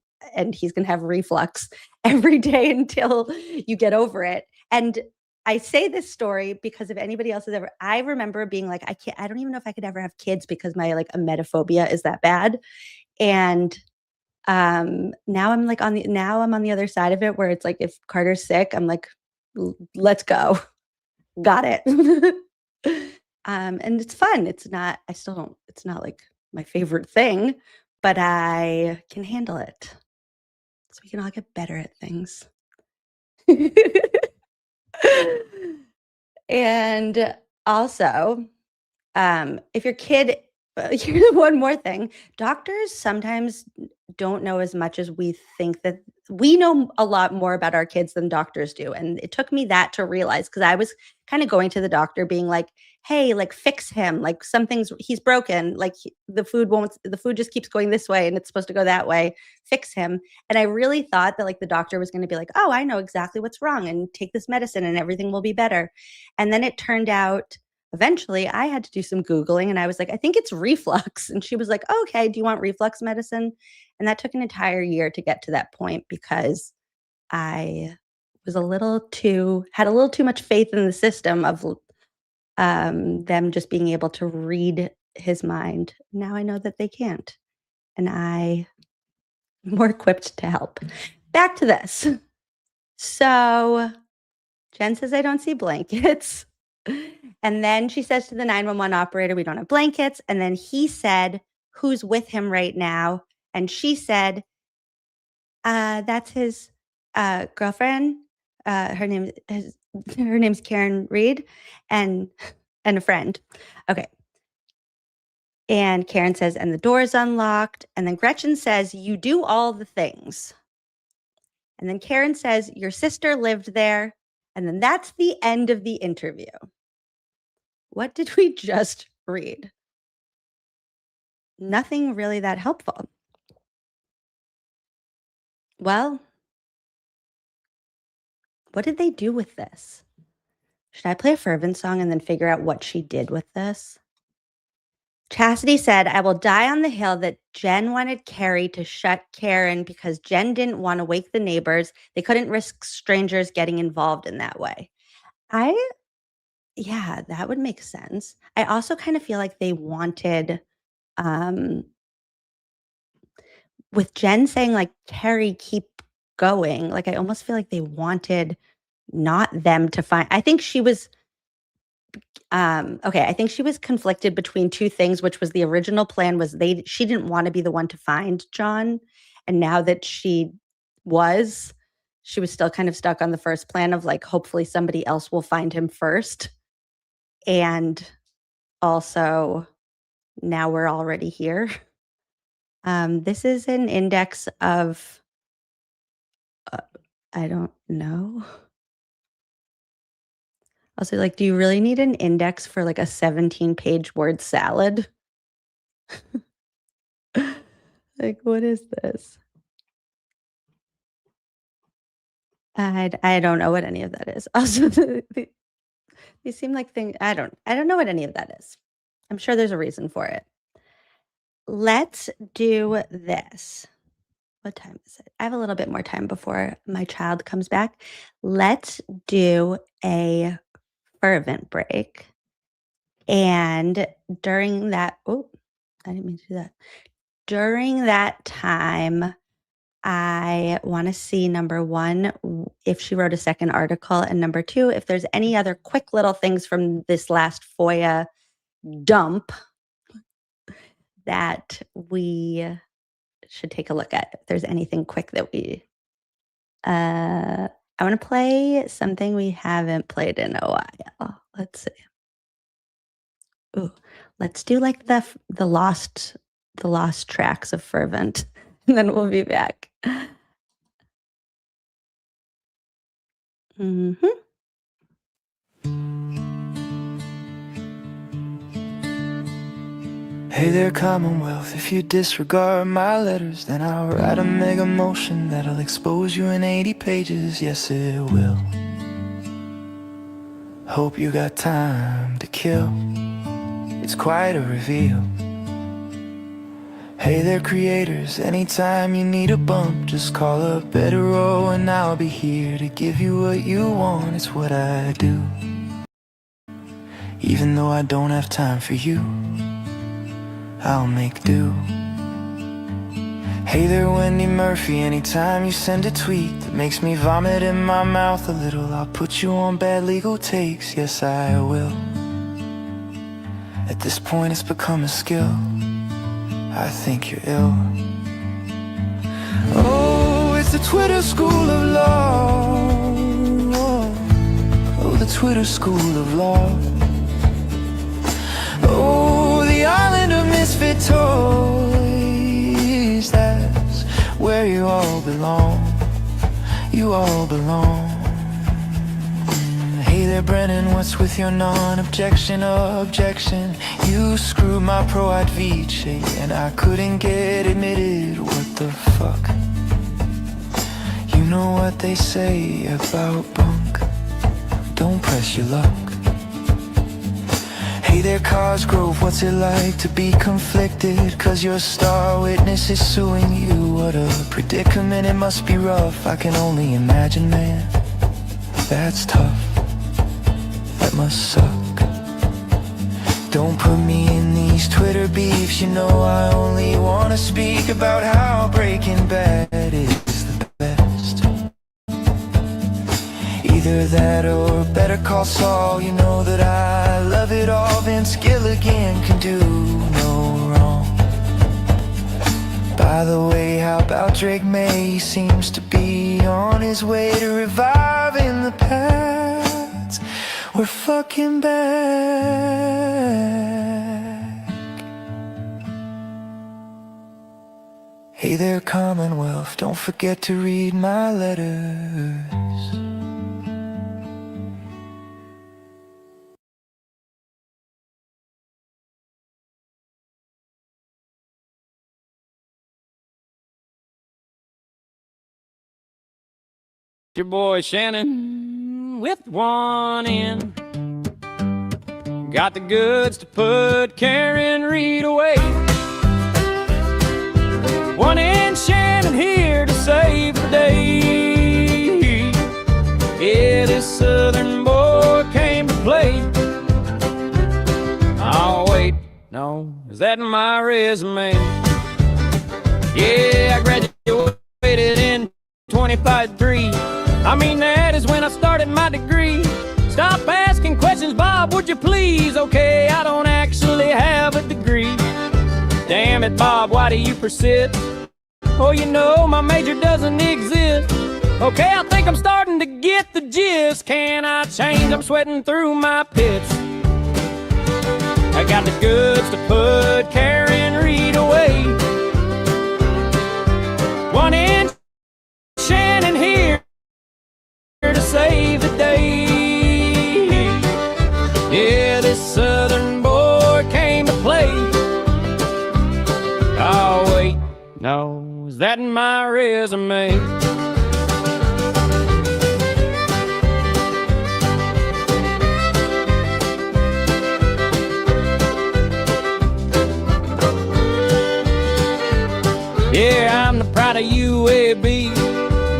he's going to have reflux every day until you get over it. And I say this story because if anybody else has ever, I remember being like, I don't even know if I could ever have kids because my like emetophobia is that bad. And now I'm like now I'm on the other side of it where it's like, if Carter's sick, I'm like, let's go. Got it. And it's fun. It's not like my favorite thing, but I can handle it. So we can all get better at things. And also, if your kid, here's one more thing. Doctors sometimes don't know as much as we think that we know a lot more about our kids than doctors do. And it took me that to realize, because I was kind of going to the doctor being like, hey, like fix him. Like he's broken. Like the food just keeps going this way and it's supposed to go that way. Fix him. And I really thought that like the doctor was going to be like, oh, I know exactly what's wrong and take this medicine and everything will be better. And then it turned out eventually I had to do some Googling and I was like, I think it's reflux. And she was like, oh, okay, do you want reflux medicine? And that took an entire year to get to that point because I was had a little too much faith in the system of them just being able to read his mind. Now I know that they can't. And I'm more equipped to help. Back to this. So Jen says, I don't see blankets. And then she says to the 911 operator, we don't have blankets. And then he said, who's with him right now? And she said, that's his girlfriend. Her name's Karen Reed and a friend. Okay. And Karen says, and the door's unlocked. And then Gretchen says, you do all the things. And then Karen says, your sister lived there. And then that's the end of the interview. What did we just read? Nothing really that helpful. Well, what did they do with this? Should I play a fervent song and then figure out what she did with this? Chastity said, I will die on the hill that Jen wanted Carrie to shut Karen because Jen didn't want to wake the neighbors. They couldn't risk strangers getting involved in that way. Yeah, that would make sense. I also kind of feel like they wanted, with Jen saying like, Carrie, keep going. Like, I almost feel like they wanted not them to find, I think she was, I think she was conflicted between two things, which was the original plan was she didn't want to be the one to find John. And now that she was still kind of stuck on the first plan of like, hopefully somebody else will find him first. And also now we're already here. This is an index of, I don't know. Also, like, do you really need an index for like a 17-page word salad? Like, what is this? I don't know what any of that is. Also, these seem like things I don't know what any of that is. I'm sure there's a reason for it. Let's do this. what time is it? I have a little bit more time before my child comes back. Let's do a fervent break. And during that, oh, I didn't mean to do that. During that time, I want to see number one, if she wrote a second article, and number two, if there's any other quick little things from this last FOIA dump that we should take a look at. If there's anything quick that we, I want to play something we haven't played in a while. Let's see. Ooh, let's do like the lost tracks of Fervent, and then we'll be back. Mm-hmm. Hey there, Commonwealth, if you disregard my letters, then I'll write a mega motion that'll expose you in 80 pages, yes it will. Hope you got time to kill, it's quite a reveal. Hey there, creators, anytime you need a bump, just call up Better Row and I'll be here to give you what you want, it's what I do. Even though I don't have time for you, I'll make do. Hey there, Wendy Murphy, anytime you send a tweet that makes me vomit in my mouth a little, I'll put you on bad legal takes, yes I will. At this point it's become a skill, I think you're ill. Oh, it's the Twitter school of law. Oh, the Twitter school of law. Oh, the island of misfit toys, that's where you all belong. You all belong. Hey there, Brennan, what's with your non-objection? Objection, you screwed my pro ad vice and I couldn't get admitted. What the fuck? You know what they say about bunk, don't press your luck. Hey there, Cosgrove, what's it like to be conflicted? Cause your star witness is suing you. What a predicament, it must be rough. I can only imagine, man, that's tough. That must suck. Don't put me in these Twitter beefs. You know I only wanna speak about how Breaking Bad is the best. Either that or Better Call Saul. You know that I love it all. Vince Gilligan can do no wrong. By the way, how about Drake May? He seems to be on his way to reviving the past. We're fucking back. Hey there, Commonwealth, don't forget to read my letters. Your boy Shannon with one in. Got the goods to put Karen Reed away. One in Shannon here to save the day. Yeah, this southern boy came to play. Oh wait, no, is that in my resume? Yeah, I graduated in 25-3. I mean, that is when I started my degree. Stop asking questions, Bob, would you please? Okay, I don't actually have a degree. Damn it, Bob, why do you persist? Oh, you know, my major doesn't exist. Okay, I think I'm starting to get the gist. Can I change? I'm sweating through my pits. I got the goods to put Karen Reed away. One in Shannon here to save the day. Yeah, this southern boy came to play. Oh wait, no, is that in my resume? Yeah, I'm the pride of UAB.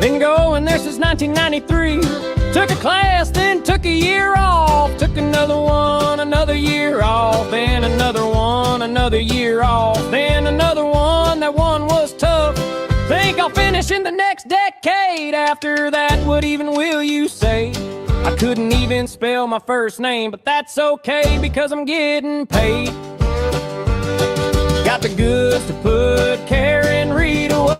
Been going there since 1993. Took a class, then took a year off. Took another one, another year off. Then another one, another year off. Then another one, that one was tough. Think I'll finish in the next decade. After that, what even will you say? I couldn't even spell my first name, but that's okay because I'm getting paid. Got the goods to put Karen Reed away.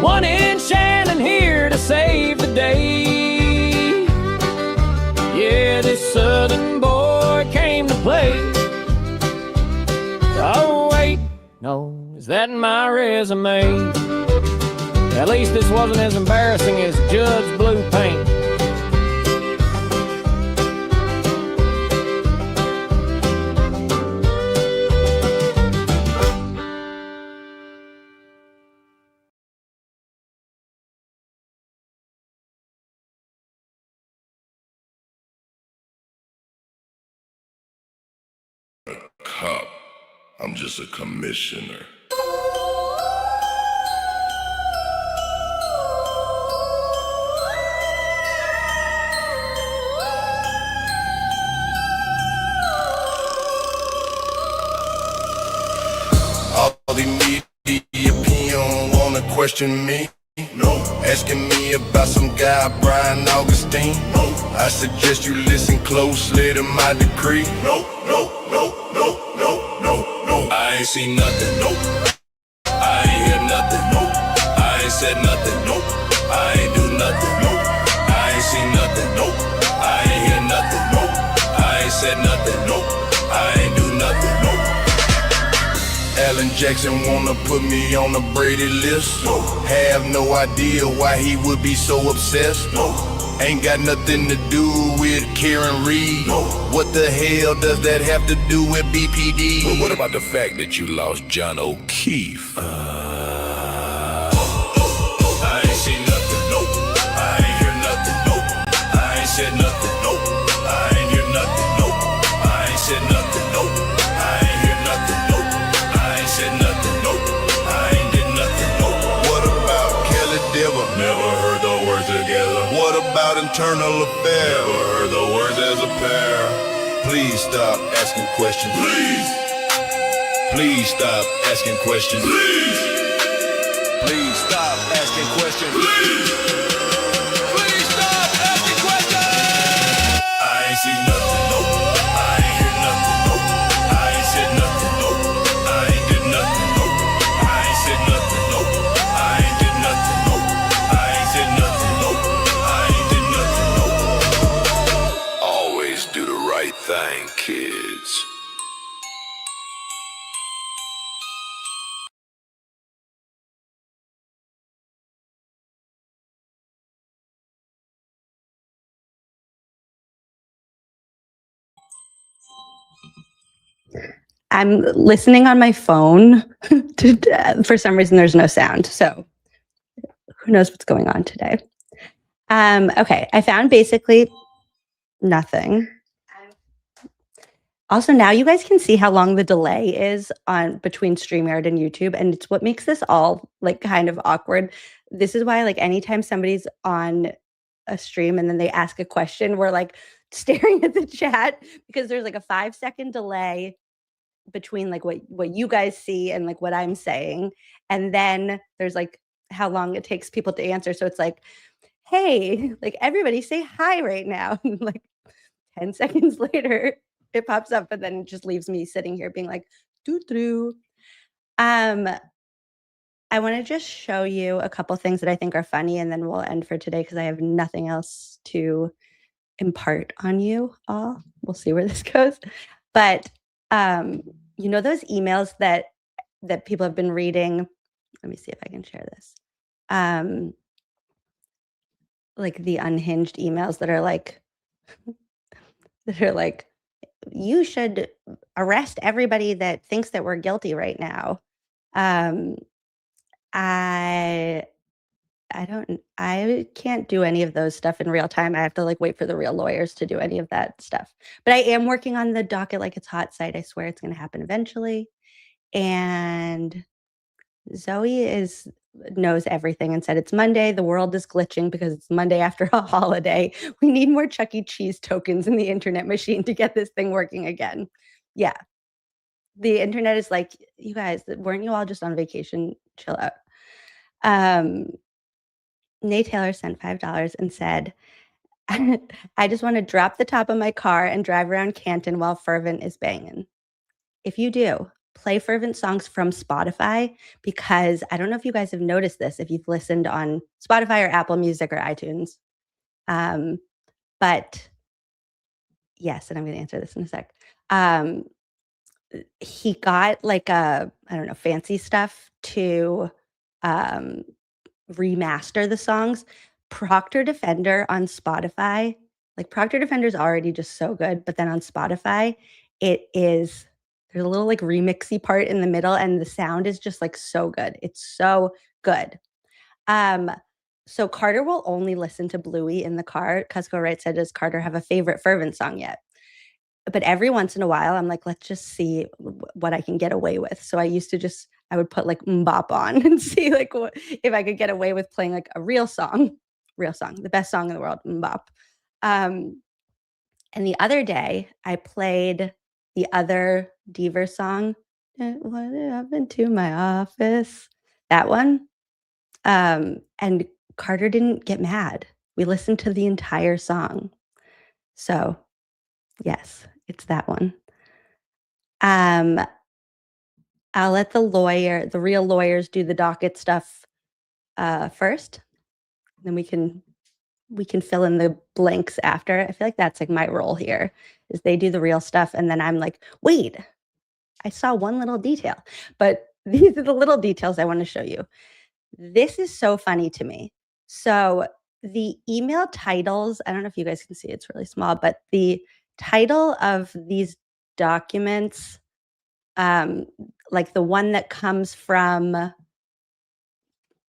One in Shannon here to save the day. Yeah, this southern boy came to play. Oh wait, no, is that my resume? At least this wasn't as embarrassing as Judd's blue paint. Cop. I'm just a commissioner. All the media peon wanna question me. No. Asking me about some guy, Brian Augustine. No. I suggest you listen closely to my decree. No, no, no, no, no, no, no. I ain't seen nothing. Nope. I ain't hear nothing. Nope. I ain't said nothing. Nope. I ain't do nothing. Nope. I ain't seen nothing. Nope. I ain't hear nothing. Nope. I ain't said nothing. Nope. I ain't do nothing. Nope. Alan Jackson wanna put me on the Brady list. No. Have no idea why he would be so obsessed. No. Ain't got nothing to do with Karen Reed. No. What the hell does that have to do with BPD? Well, what about the fact that you lost John O'Keefe? I ain't seen nothing, nope. I ain't hear nothing, nope. I ain't said nothing, nope. I ain't hear nothing, nope. I ain't said nothing, nope. I ain't hear nothing, nope. I ain't said nothing, nope. I ain't did nothing, nope. What about Kelly Diver? Never heard the words together. What about internal affairs? Never heard the words as a pair. Please stop asking questions. Please. Please stop asking questions. Please. Please stop asking questions. Please. Please stop asking questions. I ain't seen nothing, nope. I ain't hear nothing, nope. I ain't said nothing, nope. I ain't did nothing, nope. I ain't said nothing, nope. I ain't did nothing, nope. I ain't said nothing, nope. I ain't did nothing, nope. Always do the right thing, kids. I'm listening on my phone. For some reason, there's no sound. So who knows what's going on today? Okay, I found basically nothing. Also, now you guys can see how long the delay is on between StreamYard and YouTube, and it's what makes this all like kind of awkward. This is why, like, anytime somebody's on a stream and then they ask a question, we're like staring at the chat because there's like a 5-second delay between like what you guys see and like what I'm saying, and then there's like how long it takes people to answer. So it's like, hey, like everybody say hi right now. Like 10 seconds later, it pops up, and then it just leaves me sitting here being like, doo-doo. I want to just show you a couple things that I think are funny, and then we'll end for today because I have nothing else to impart on you all. We'll see where this goes. But you know those emails that people have been reading? Let me see if I can share this. Like the unhinged emails that are like you should arrest everybody that thinks that we're guilty right now. I can't do any of those stuff in real time. I have to like wait for the real lawyers to do any of that stuff. But I am working on the docket like it's hot site. I swear it's going to happen eventually. And Zoe knows everything and said it's Monday. The world is glitching because it's Monday after a holiday. We need more Chuck E. Cheese tokens in the internet machine to get this thing working again. Yeah. The internet is like, you guys, weren't you all just on vacation? Chill out. Nate Taylor sent $5 and said, I just want to drop the top of my car and drive around Canton while Fervent is banging. If you do, play Fervent songs from Spotify, because I don't know if you guys have noticed this, if you've listened on Spotify or Apple Music or iTunes. But yes, and I'm going to answer this in a sec. He got like fancy stuff to remaster the songs. Proctor Defender on Spotify, like Proctor Defender is already just so good, but then on Spotify, there's a little like remixy part in the middle, and the sound is just like so good. It's so good. So Carter will only listen to Bluey in the car. Cusco Wright said, does Carter have a favorite Fervent song yet? But every once in a while, I'm like, let's just see what I can get away with. So I would put like Mbop on and see like if I could get away with playing like a real song, the best song in the world, Mbop. And the other day I played the other Deaver song, What Happened to My Office, that one. And Carter didn't get mad. We listened to the entire song. So yes, it's that one. I'll let the real lawyers do the docket stuff first. Then we can fill in the blanks after. I feel like that's like my role here, is they do the real stuff. And then I'm like, wait, I saw one little detail. But these are the little details I want to show you. This is so funny to me. So the email titles, I don't know if you guys can see, it's really small, but the title of these documents, like the one that comes from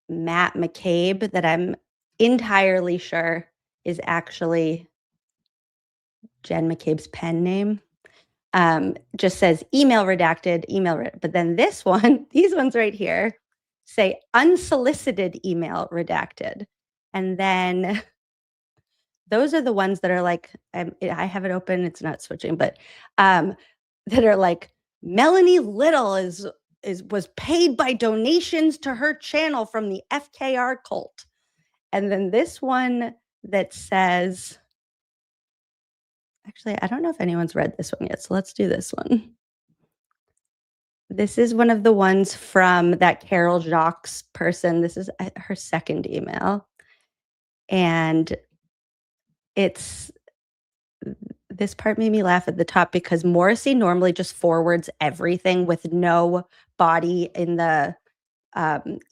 Matt McCabe, that I'm entirely sure is actually Jen McCabe's pen name, just says email redacted, but then this one, these ones right here say unsolicited email redacted. And then those are the ones that are like, I have it open, it's not switching, but that are like, Melanie Little was paid by donations to her channel from the FKR cult. And then this one that says, actually, I don't know if anyone's read this one yet, so let's do this one. This is one of the ones from that Carol Jacques person. This is her second email. And this part made me laugh at the top, because Morrissey normally just forwards everything with no body in the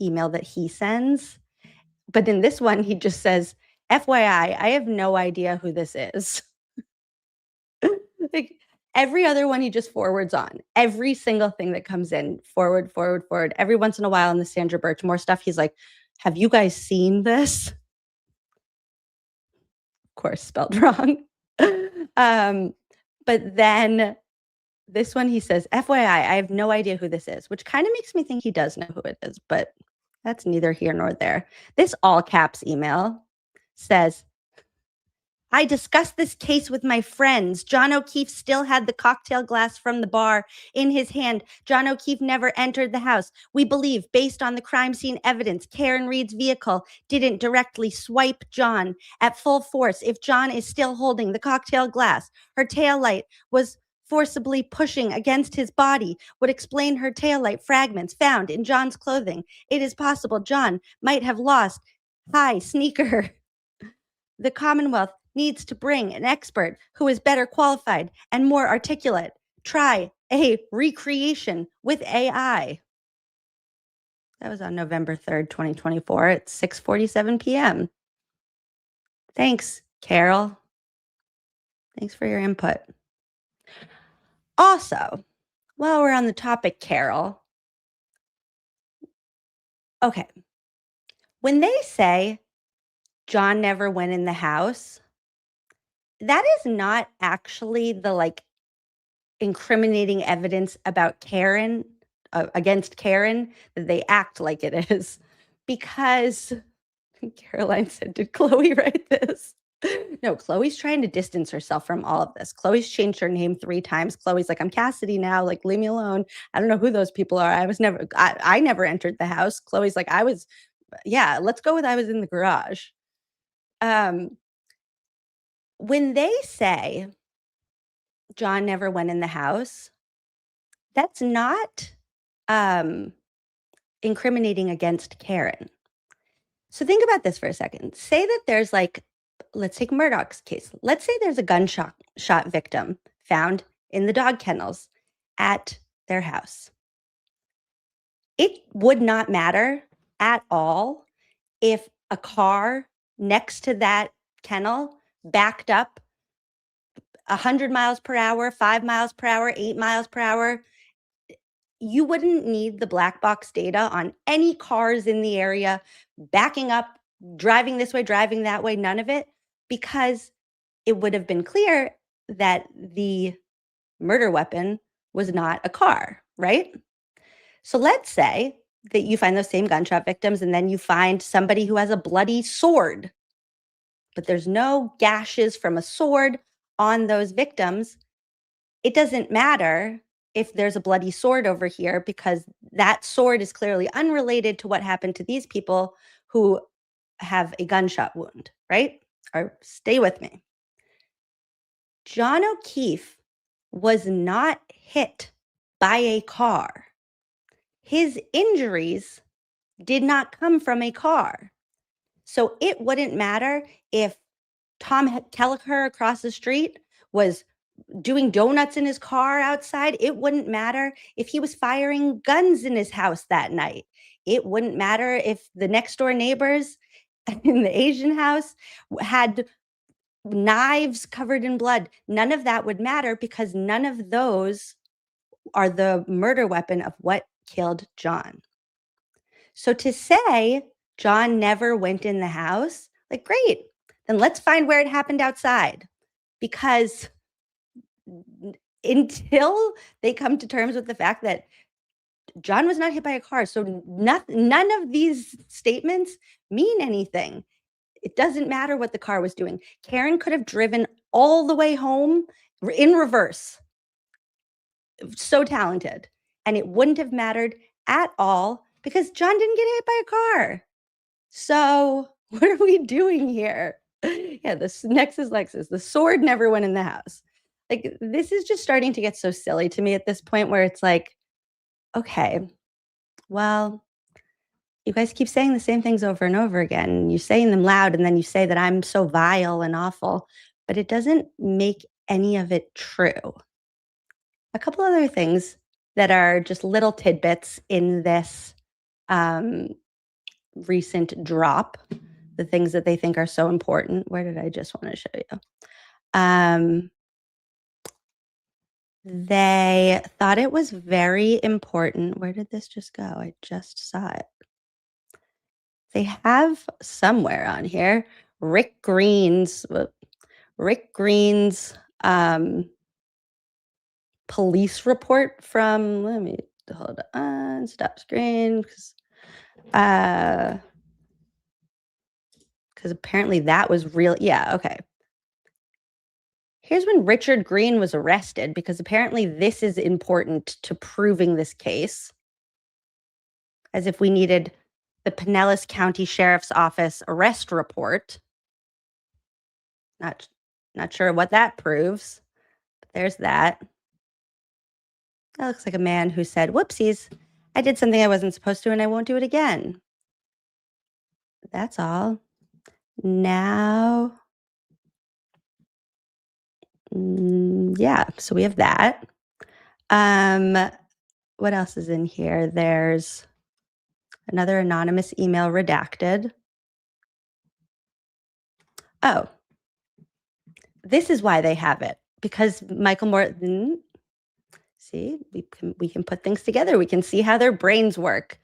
email that he sends. But in this one, he just says, FYI, I have no idea who this is. Like every other one, he just forwards on. Every single thing that comes in, forward. Every once in a while in the Sandra Birchmore stuff, he's like, have you guys seen this? Of course, spelled wrong. But then this one, he says, FYI, I have no idea who this is, which kind of makes me think he does know who it is, but that's neither here nor there. This all caps email says, I discussed this case with my friends. John O'Keefe still had the cocktail glass from the bar in his hand. John O'Keefe never entered the house. We believe, based on the crime scene evidence, Karen Reed's vehicle didn't directly swipe John at full force. If John is still holding the cocktail glass, her taillight was forcibly pushing against his body, would explain her taillight fragments found in John's clothing. It is possible John might have lost high sneaker. The Commonwealth needs to bring an expert who is better qualified and more articulate. Try a recreation with AI. That was on November 3rd, 2024 at 6:47 p.m. Thanks, Carol. Thanks for your input. Also, while we're on the topic, Carol, okay, when they say John never went in the house, that is not actually the like incriminating evidence about Karen against Karen, that they act like it is. Because Caroline said, did Chloe write this? No, Chloe's trying to distance herself from all of this. Chloe's changed her name 3 times. Chloe's like, I'm Cassidy now. Like, leave me alone. I don't know who those people are. I never entered the house. Chloe's like, let's go with I was in the garage. When they say John never went in the house, that's not incriminating against Karen. So think about this for a second. Say that there's let's take Murdoch's case. Let's say there's a gunshot victim found in the dog kennels at their house. It would not matter at all if a car next to that kennel backed up 100 miles per hour, 5 miles per hour, 8 miles per hour. You wouldn't need the black box data on any cars in the area backing up, driving this way, driving that way, none of it, because it would have been clear that the murder weapon was not a car, right? So let's say that you find those same gunshot victims and then you find somebody who has a bloody sword, but there's no gashes from a sword on those victims. It doesn't matter if there's a bloody sword over here, because that sword is clearly unrelated to what happened to these people who have a gunshot wound, right? Or stay with me. John O'Keefe was not hit by a car. His injuries did not come from a car. So it wouldn't matter if Tom Kelleher across the street was doing donuts in his car outside. It wouldn't matter if he was firing guns in his house that night. It wouldn't matter if the next door neighbors in the Asian house had knives covered in blood. None of that would matter, because none of those are the murder weapon of what killed John. So to say John never went in the house, great, then let's find where it happened outside. Because until they come to terms with the fact that John was not hit by a car, so none of these statements mean anything. It doesn't matter what the car was doing. Karen could have driven all the way home in reverse. So talented. And it wouldn't have mattered at all, because John didn't get hit by a car. So what are we doing here? Yeah, this next is Lexus. The sword never went in the house. This is just starting to get so silly to me at this point, where it's like, okay, well, you guys keep saying the same things over and over again. You're saying them loud, and then you say that I'm so vile and awful, but it doesn't make any of it true. A couple other things that are just little tidbits in this recent drop, the things that they think are so important. Where did I just want to show you? They thought it was very important. Where did this just go? I just saw it. They have somewhere on here Rick Green's police report from, let me hold on, stop screen, because apparently that was real. Yeah, okay. Here's when Richard Green was arrested, because apparently this is important to proving this case. As if we needed the Pinellas County Sheriff's Office arrest report. Not sure what that proves, but there's that. That looks like a man who said, whoopsies, I did something I wasn't supposed to and I won't do it again. That's all. Now, yeah, so we have that. What else is in here? There's another anonymous email redacted. Oh, this is why they have it, because Michael Morton, see, we can put things together. We can see how their brains work.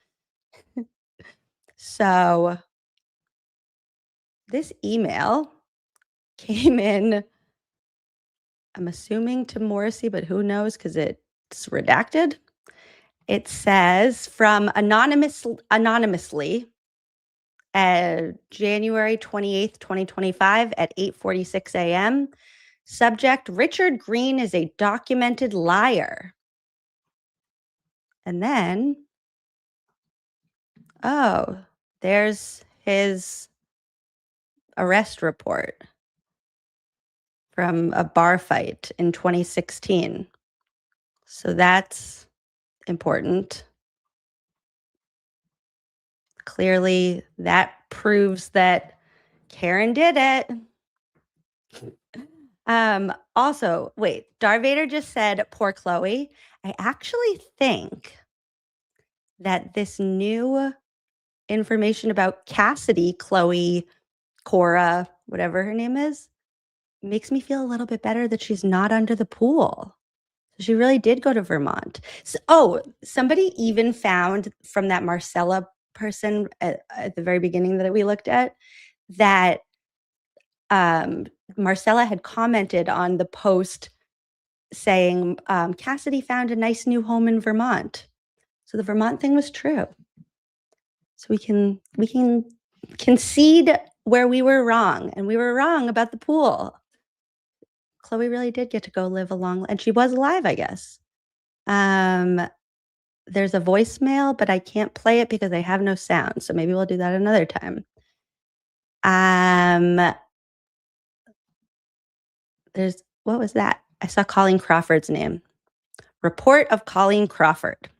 So this email came in, I'm assuming to Morrissey, but who knows, because it's redacted. It says from anonymously, January 28th, 2025 at 8:46 a.m. Subject: Richard Green is a documented liar. And then, oh, there's his arrest report from a bar fight in 2016. So that's important. Clearly, that proves that Karen did it. Also, wait, Darth Vader just said, poor Chloe. I actually think that this new information about Cassidy, Chloe, Cora, whatever her name is, makes me feel a little bit better that she's not under the pool. She really did go to Vermont. So, somebody even found from that Marcella person at the very beginning that we looked at that Marcella had commented on the post saying Cassidy found a nice new home in Vermont. So the Vermont thing was true. So we can concede where we were wrong, and we were wrong about the pool. Chloe really did get to go live and she was alive, I guess. There's a voicemail, but I can't play it because I have no sound. So maybe we'll do that another time. What was that? I saw Colleen Crawford's name. Report of Colleen Crawford.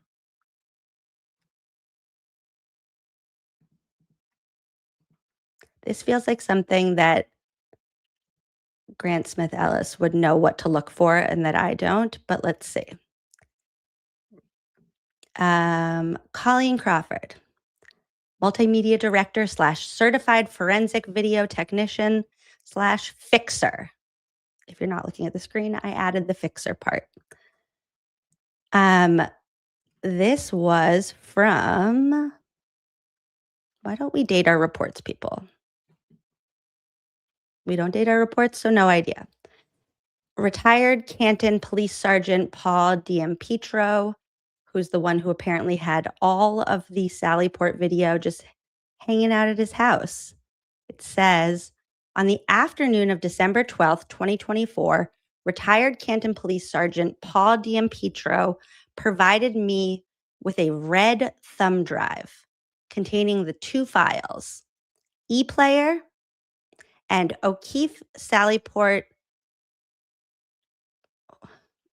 This feels like something that Grant Smith Ellis would know what to look for and that I don't, but let's see. Colleen Crawford, multimedia director / certified forensic video technician / fixer. If you're not looking at the screen, I added the fixer part. This was from, why don't we date our reports, people? We don't date our reports, so no idea. Retired Canton Police Sergeant Paul D'Ampetro, who's the one who apparently had all of the Sallyport video just hanging out at his house. It says, on the afternoon of December 12th, 2024, retired Canton Police Sergeant Paul D'Ampetro provided me with a red thumb drive containing the two files, ePlayer and O'Keefe Sallyport.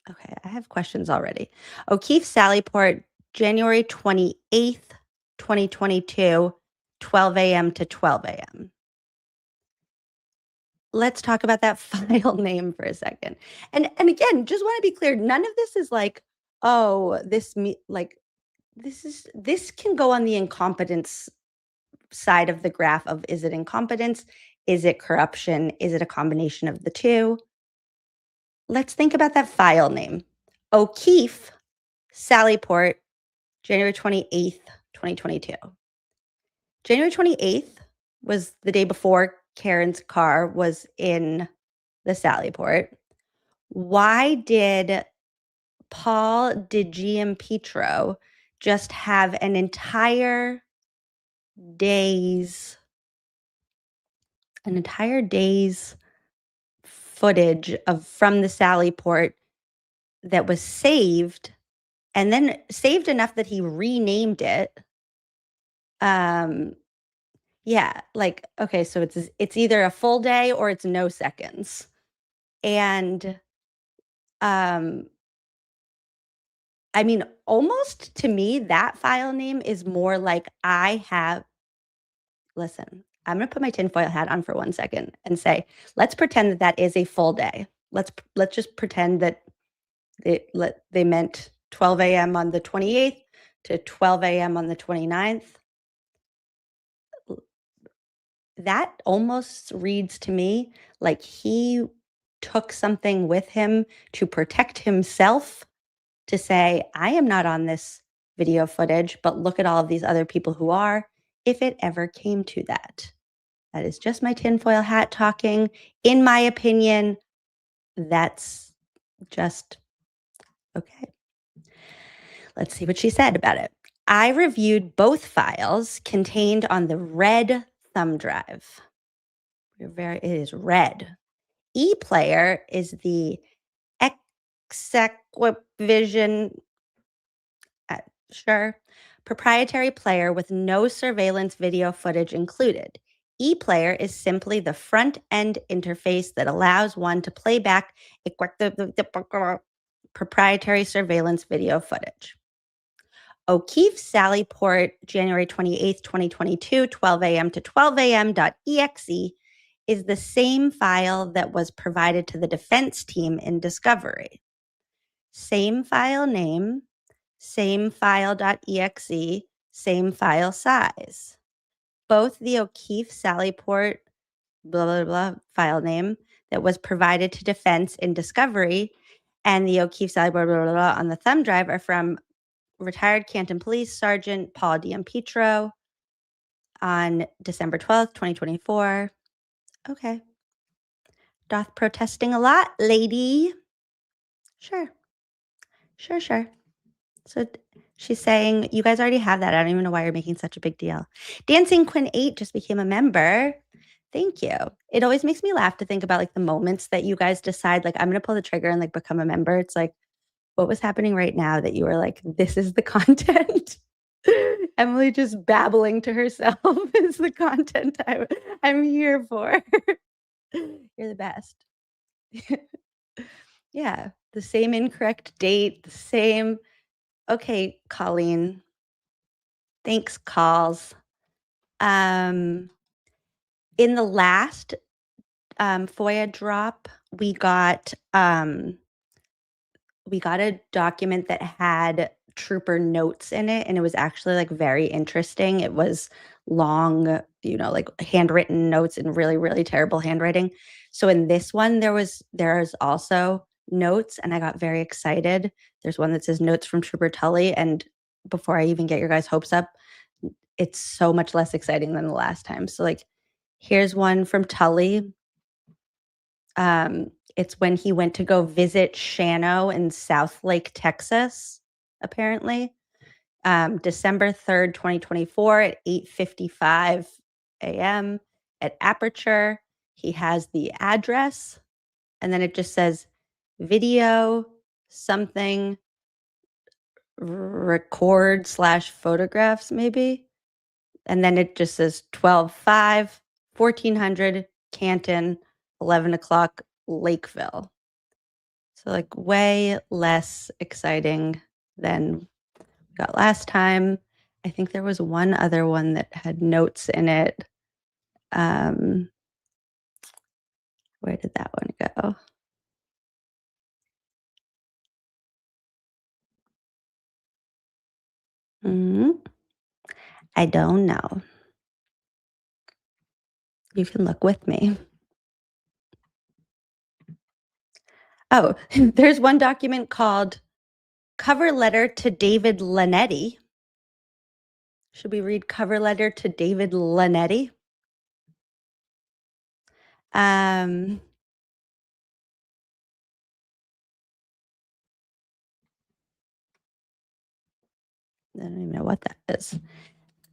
Okay, I have questions already. O'Keefe Sallyport, January 28th, 2022, 12 a.m. to 12 a.m. Let's talk about that file name for a second. And again, just want to be clear, none of this is like, oh, this can go on the incompetence side of the graph of, is it incompetence? Is it corruption? Is it a combination of the two? Let's think about that file name. O'Keefe Sallyport, January 28th, 2022. January 28th was the day before Karen's car was in the Sallyport. Why did Paul D'Ampetro just have an entire day's footage from the Sallyport that was saved, and then saved enough that he renamed it? Yeah, like, okay, so it's either a full day or it's no seconds. And I mean, almost to me, that file name is more like listen, I'm going to put my tinfoil hat on for 1 second and say, let's pretend that is a full day. Let's just pretend that they meant 12 a.m. on the 28th to 12 a.m. on the 29th. That almost reads to me like he took something with him to protect himself, to say, I am not on this video footage, but look at all of these other people who are, if it ever came to that. That is just my tinfoil hat talking. In my opinion, that's just okay. Let's see what she said about it. I reviewed both files contained on the red thumb drive. It is red. ePlayer is the Exequivision, sure, proprietary player with no surveillance video footage included. ePlayer is simply the front-end interface that allows one to play back proprietary surveillance video footage. O'Keefe Sallyport, January 28th, 2022, 12 a.m. to 12 a.m.exe is the same file that was provided to the defense team in discovery. Same file name, same file.exe, same file size. Both the O'Keefe Sallyport blah, blah, blah file name that was provided to defense in discovery and the O'Keefe Sallyport blah, blah, blah on the thumb drive are from retired Canton Police Sergeant Paul D'Ampetro on December 12th, 2024. Okay. Doth protesting a lot, lady? Sure. Sure. So she's saying, you guys already have that. I don't even know why you're making such a big deal. Dancing Quinn 8 just became a member. Thank you. It always makes me laugh to think about like the moments that you guys decide, like, I'm going to pull the trigger and like become a member. It's like, what was happening right now that you were like, this is the content? Emily just babbling to herself is the content I'm here for. You're the best. Yeah, the same incorrect date, the same. Okay, Colleen. Thanks, calls. In the last FOIA drop, we got a document that had trooper notes in it, and it was actually like very interesting. It was long, like handwritten notes in really, really terrible handwriting. So in this one, there's also notes, and I got very excited. There's one that says notes from Trooper Tully, and before I even get your guys' hopes up, it's so much less exciting than the last time. So like, here's one from Tully. It's when he went to go visit Shano in Southlake, Texas, apparently. December 3rd, 2024 at 8:55 a.m. at Aperture. He has the address, and then it just says video something record/photographs maybe. And then it just says 12:05, 1400 Canton, 11 o'clock Lakeville. So like way less exciting than we got last time. I think there was one other one that had notes in it. Where did that one go? I don't know. You can look with me. Oh, there's one document called Cover Letter to David Lanetti. Should we read Cover Letter to David Lanetti? I don't even know what that is.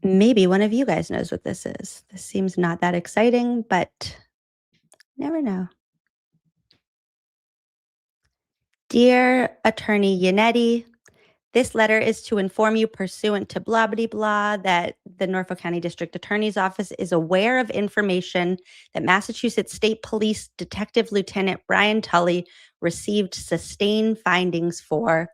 Maybe one of you guys knows what this is. This seems not that exciting, but never know. Dear Attorney Yannetti, this letter is to inform you pursuant to blah, blah, blah, that the Norfolk County District Attorney's Office is aware of information that Massachusetts State Police Detective Lieutenant Brian Tully received sustained findings for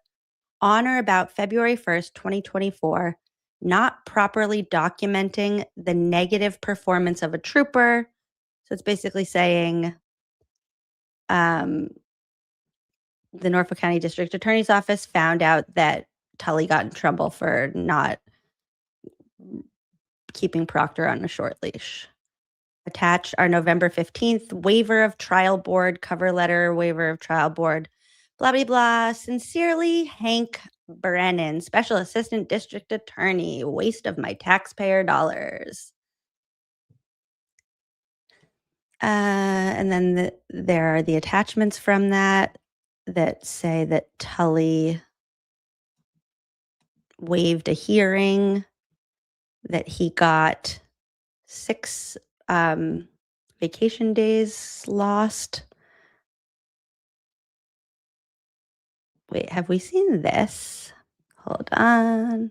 on or about February 1st, 2024, not properly documenting the negative performance of a trooper. So it's basically saying the Norfolk County District Attorney's Office found out that Tully got in trouble for not keeping Proctor on a short leash. Attached our November 15th waiver of trial board, cover letter, waiver of trial board, blah, blah, blah. Sincerely, Hank Brennan, Special Assistant District Attorney. Waste of my taxpayer dollars. And then there are the attachments from that say that Tully waived a hearing, that he got 6 vacation days lost. Wait, have we seen this? Hold on.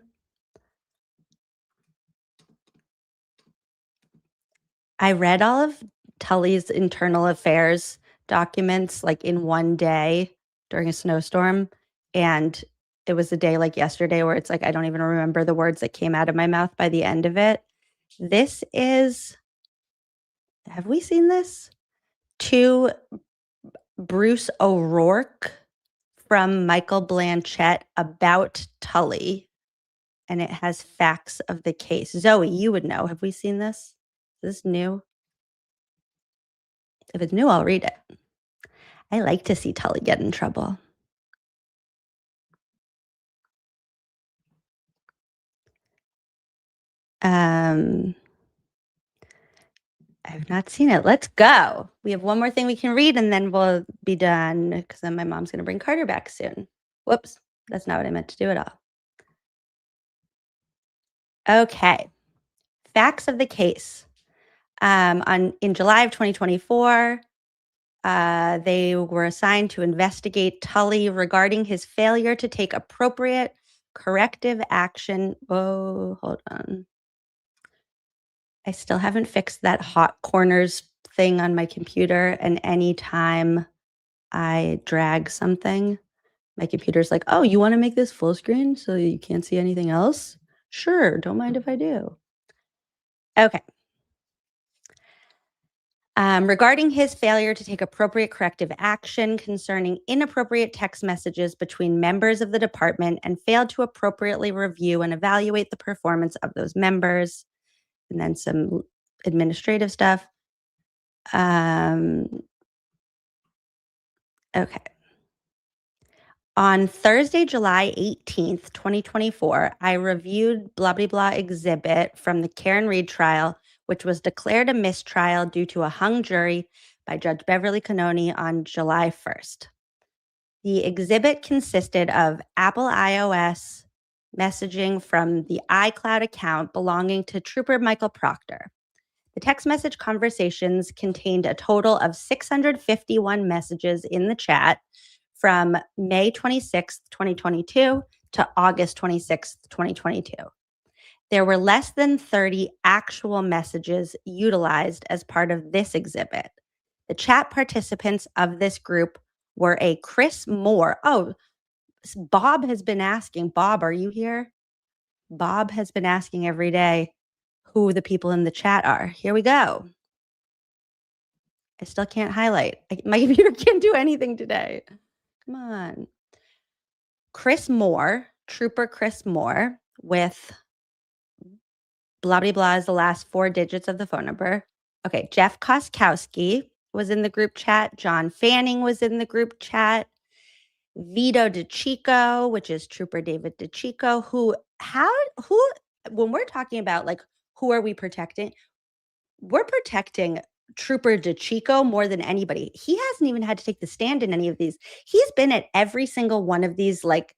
I read all of Tully's internal affairs documents like in one day during a snowstorm. And it was a day like yesterday where it's like, I don't even remember the words that came out of my mouth by the end of it. This is, have we seen this? To Bruce O'Rourke from Michael Blanchett about Tully. And it has facts of the case. Zoe, you would know. Have we seen this? Is this new? If it's new, I'll read it. I like to see Tully get in trouble. I've not seen it. Let's go. We have one more thing we can read and then we'll be done because then my mom's going to bring Carter back soon. Whoops. That's not what I meant to do at all. Okay. Facts of the case. In July of 2024, they were assigned to investigate Tully regarding his failure to take appropriate corrective action. Oh, hold on. I still haven't fixed that hot corners thing on my computer. And anytime I drag something, my computer's like, oh, you want to make this full screen so you can't see anything else? Sure. Don't mind if I do. Okay. Regarding his failure to take appropriate corrective action concerning inappropriate text messages between members of the department and failed to appropriately review and evaluate the performance of those members. And then some administrative stuff. Okay. On Thursday, July 18th, 2024, I reviewed blah, blah, blah exhibit from the Karen Reed trial, which was declared a mistrial due to a hung jury by Judge Beverly Cannoni on July 1st. The exhibit consisted of Apple iOS messaging from the iCloud account belonging to Trooper Michael Proctor. The text message conversations contained a total of 651 messages in the chat from May 26th, 2022 to August 26th, 2022. There were less than 30 actual messages utilized as part of this exhibit. The chat participants of this group were a Chris Moore. Oh, Bob has been asking. Bob, are you here? Bob has been asking every day who the people in the chat are. Here we go. I still can't highlight. My computer can't do anything today. Come on. Chris Moore, Trooper Chris Moore, with blah, blah, blah is the last 4 digits of the phone number. Okay, Jeff Koskowski was in the group chat. John Fanning was in the group chat. Vito DeChico, which is Trooper David DeChico, who, when we're talking about like, who are we protecting? We're protecting Trooper DeChico more than anybody. He hasn't even had to take the stand in any of these. He's been at every single one of these like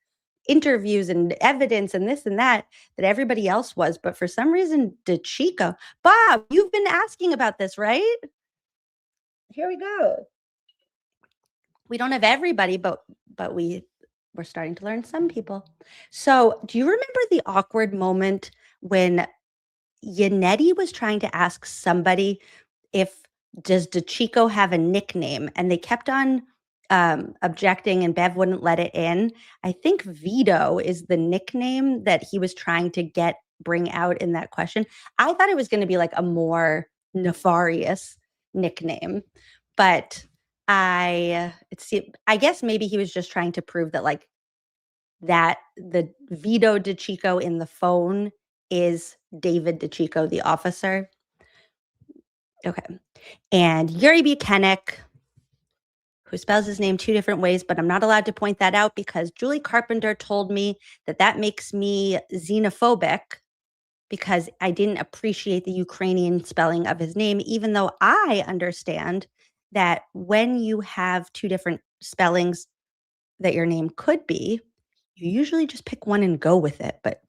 interviews and evidence and this and that everybody else was. But for some reason, DeChico, Bob, you've been asking about this, right? Here we go. We don't have everybody, but we're starting to learn some people. So do you remember the awkward moment when Yannetti was trying to ask somebody does DeChico have a nickname? And they kept on objecting and Bev wouldn't let it in. I think Vito is the nickname that he was trying to bring out in that question. I thought it was going to be like a more nefarious nickname, but I guess maybe he was just trying to prove that like that the Vito DeChico in the phone is David DeChico, the officer. Okay. And Yuri Buchanan, who spells his name 2 different ways, but I'm not allowed to point that out because Julie Carpenter told me that makes me xenophobic because I didn't appreciate the Ukrainian spelling of his name, even though I understand that when you have 2 different spellings that your name could be, You usually just pick one and go with it, but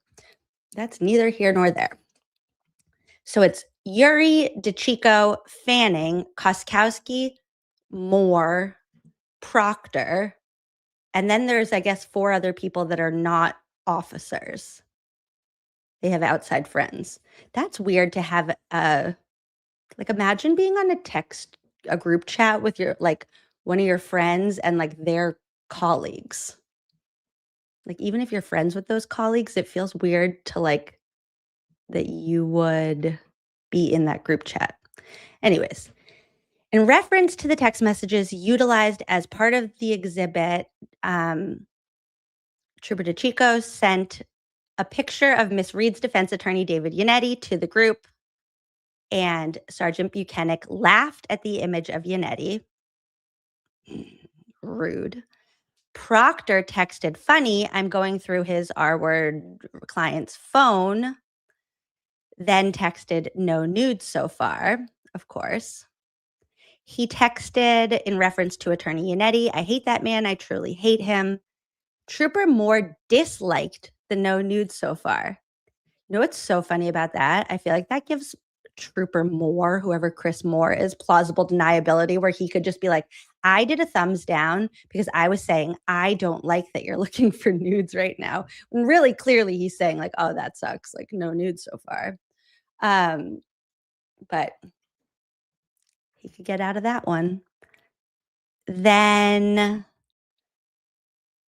that's neither here nor there. So it's Yuri, DeChico, Fanning, Koskowski, Moore, Proctor, and then there's, I guess, 4 other people that are not officers. They have outside friends. That's weird to have like imagine being on a group chat with your like one of your friends and like their colleagues. Like even if you're friends with those colleagues, it feels weird to like that you would be in that group chat. Anyways, in reference to the text messages utilized as part of the exhibit, Trooper DeChico sent a picture of Miss Reed's defense attorney, David Yannetti, to the group, and Sergeant Buchanan laughed at the image of Yannetti. Rude. Proctor texted, funny, I'm going through his R-word client's phone, then texted, no nudes so far, of course. He texted in reference to Attorney Yannetti, I hate that man, I truly hate him. Trooper Moore disliked the no nudes so far. You know what's so funny about that? I feel like that gives Trooper Moore, whoever Chris Moore is, plausible deniability where he could just be like, I did a thumbs down because I was saying, I don't like that you're looking for nudes right now. When really clearly he's saying like, oh, that sucks. Like no nudes so far. But he could get out of that one. Then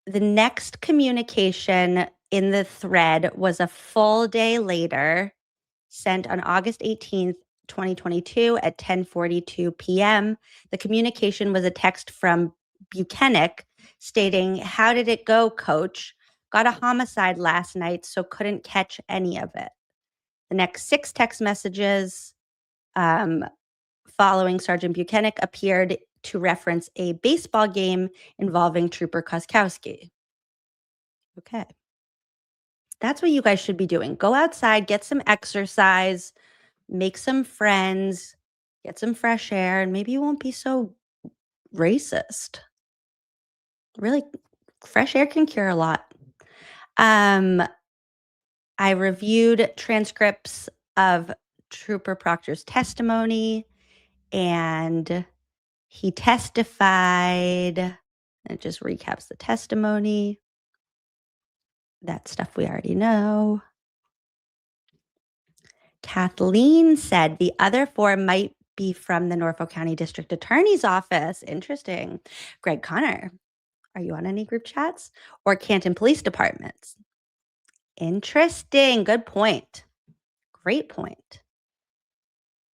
the next communication in the thread was a full day later, sent on August 18th, 2022 at 10:42 p.m. The communication was a text from Buchanan stating, how did it go, coach? Got a homicide last night, so couldn't catch any of it. The next 6 text messages following Sergeant Buchanan appeared to reference a baseball game involving Trooper Koskowski. Okay. That's what you guys should be doing. Go outside, get some exercise, make some friends, get some fresh air, and maybe you won't be so racist. Really, fresh air can cure a lot. I reviewed transcripts of Trooper Proctor's testimony, and he testified. It just recaps the testimony. That stuff we already know. Kathleen said the other 4 might be from the Norfolk County District Attorney's Office. Interesting. Greg Connor, are you on any group chats? Or Canton Police Departments? Interesting. Good point. Great point.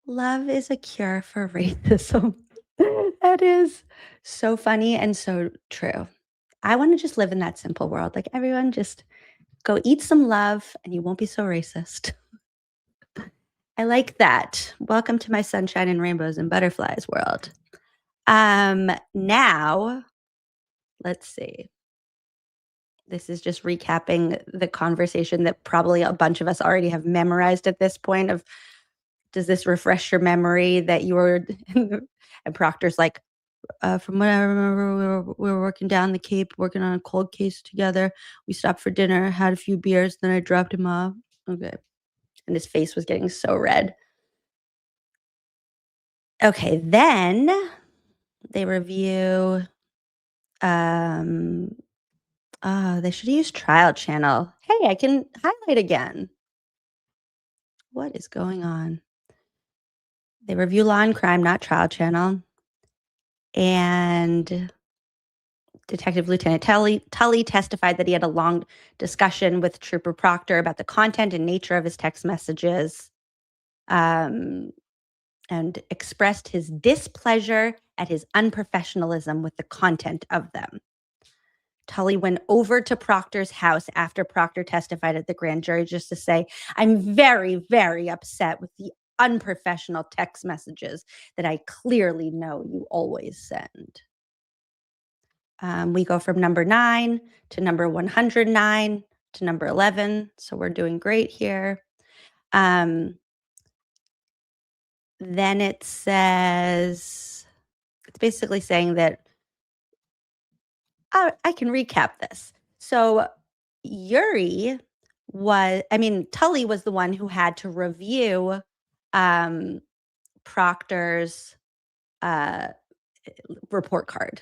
Love is a cure for racism. That is so funny and so true. I want to just live in that simple world. Like everyone just go eat some love and you won't be so racist. I like that. Welcome to my sunshine and rainbows and butterflies world. Now, let's see. This is just recapping the conversation that probably a bunch of us already have memorized at this point of, does this refresh your memory that you were, and Proctor's like, from what I remember, we were working down the Cape, working on a cold case together. We stopped for dinner, had a few beers, then I dropped him off. Okay. And his face was getting so red. Okay, then they review, they should use Trial Channel. Hey, I can highlight again. What is going on? They review Law and Crime, not Trial Channel. And Detective Lieutenant Tully testified that he had a long discussion with Trooper Proctor about the content and nature of his text messages, and expressed his displeasure at his unprofessionalism with the content of them. Tully went over to Proctor's house after Proctor testified at the grand jury just to say, I'm very, very upset with the unprofessional text messages that I clearly know you always send. We go from number 9 to number 109 to number 11. So we're doing great here. Then it says, it's basically saying that, I can recap this. So Tully was the one who had to review Proctor's report card.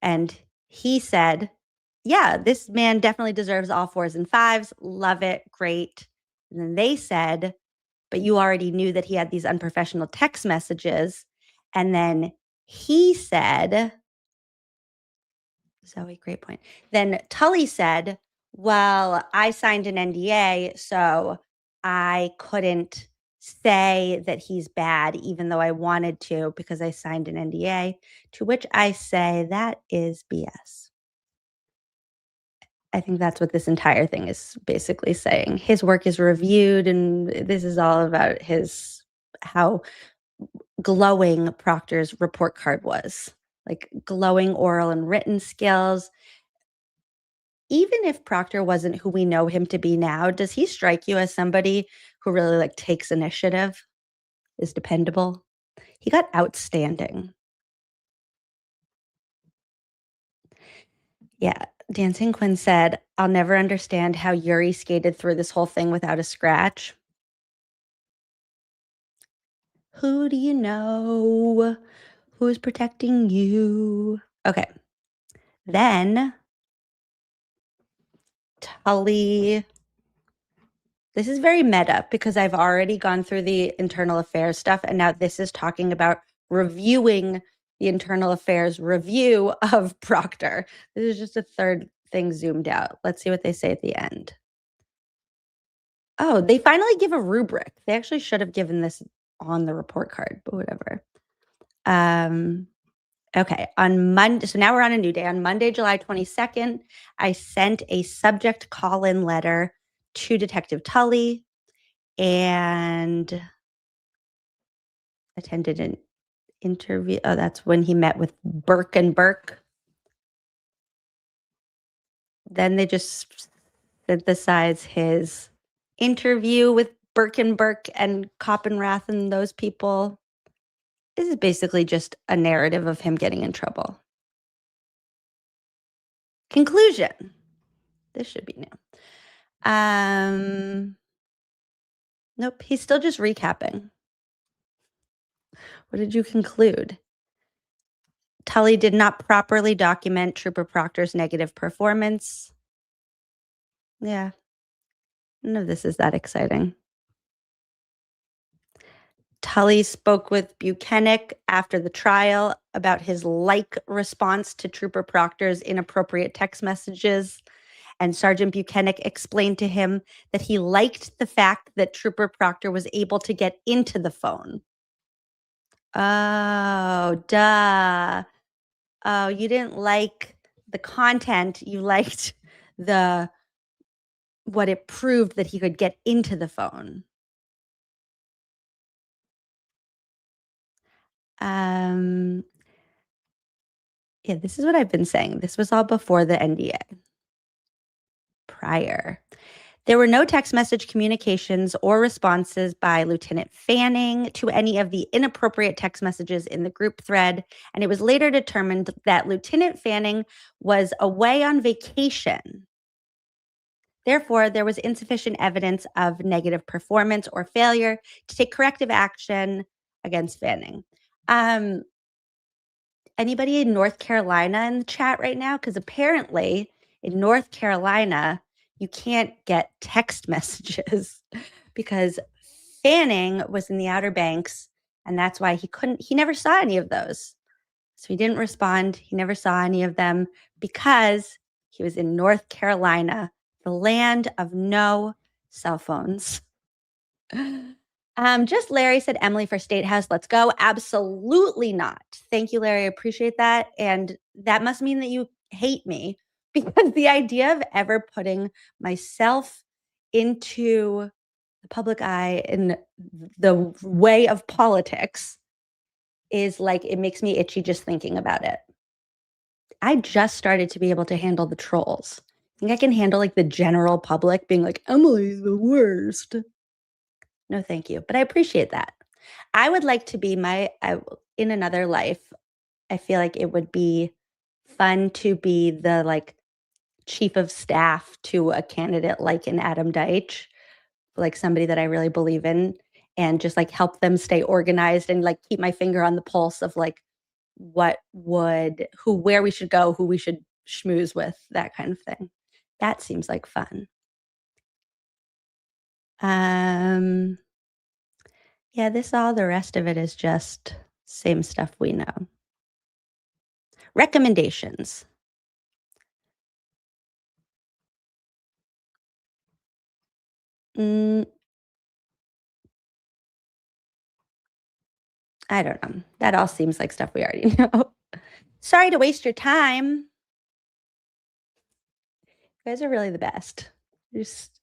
And he said, yeah, this man definitely deserves all 4s and 5s. Love it. Great. And then they said, but you already knew that he had these unprofessional text messages. And then he said, Zoe, great point. Then Tully said, well, I signed an NDA, so I couldn't say that he's bad, even though I wanted to, because I signed an NDA, to which I say that is BS. I think that's what this entire thing is basically saying. His work is reviewed, and this is all about how glowing Proctor's report card was, like glowing oral and written skills. Even if Proctor wasn't who we know him to be now, does he strike you as somebody who really takes initiative, is dependable? He got outstanding. Yeah. Dancing Quinn said, I'll never understand how Yuri skated through this whole thing without a scratch. Who do you know? Who's protecting you? Okay. Then Tully. This is very meta because I've already gone through the internal affairs stuff, and now this is talking about reviewing the internal affairs review of Proctor. This is just a third thing zoomed out. Let's see what they say at the end. Oh, they finally give a rubric. They actually should have given this on the report card, but whatever. Okay, on Monday, so now we're on a new day. On Monday, July 22nd, I sent a subject call-in letter to Detective Tully and attended an interview. Oh, that's when he met with Burke and Burke. Then they just synthesize his interview with Burke and Burke and Coppenrath and those people. This is basically just a narrative of him getting in trouble. Conclusion. This should be new. Nope, he's still just recapping. What did you conclude? Tully did not properly document Trooper Proctor's negative performance. Yeah. None of this is that exciting. Tully spoke with Buchanan after the trial about his response to Trooper Proctor's inappropriate text messages. And Sergeant Buchanan explained to him that he liked the fact that Trooper Proctor was able to get into the phone. Oh, duh. Oh, you didn't like the content. You liked what it proved that he could get into the phone. Yeah, this is what I've been saying. This was all before the NDA. Prior. There were no text message communications or responses by Lieutenant Fanning to any of the inappropriate text messages in the group thread, and it was later determined that Lieutenant Fanning was away on vacation. Therefore, there was insufficient evidence of negative performance or failure to take corrective action against Fanning. Anybody in North Carolina in the chat right now? Because apparently in North Carolina, you can't get text messages because Fanning was in the Outer Banks, and that's why he never saw any of those. So he didn't respond. He never saw any of them because he was in North Carolina, the land of no cell phones. Just Larry said, Emily for State House, let's go. Absolutely not. Thank you, Larry. I appreciate that. And that must mean that you hate me because the idea of ever putting myself into the public eye in the way of politics is it makes me itchy just thinking about it. I just started to be able to handle the trolls. I think I can handle the general public being like, Emily's the worst. No, thank you. But I appreciate that. I would like to be in another life. I feel like it would be fun to be the chief of staff to a candidate like an Adam Deitch, like somebody that I really believe in, and just like help them stay organized and like keep my finger on the pulse of like where we should go, who we should schmooze with, that kind of thing. That seems like fun. Yeah, the rest of it is just same stuff we know. Recommendations. I don't know. That all seems like stuff we already know. Sorry to waste your time. You guys are really the best. Just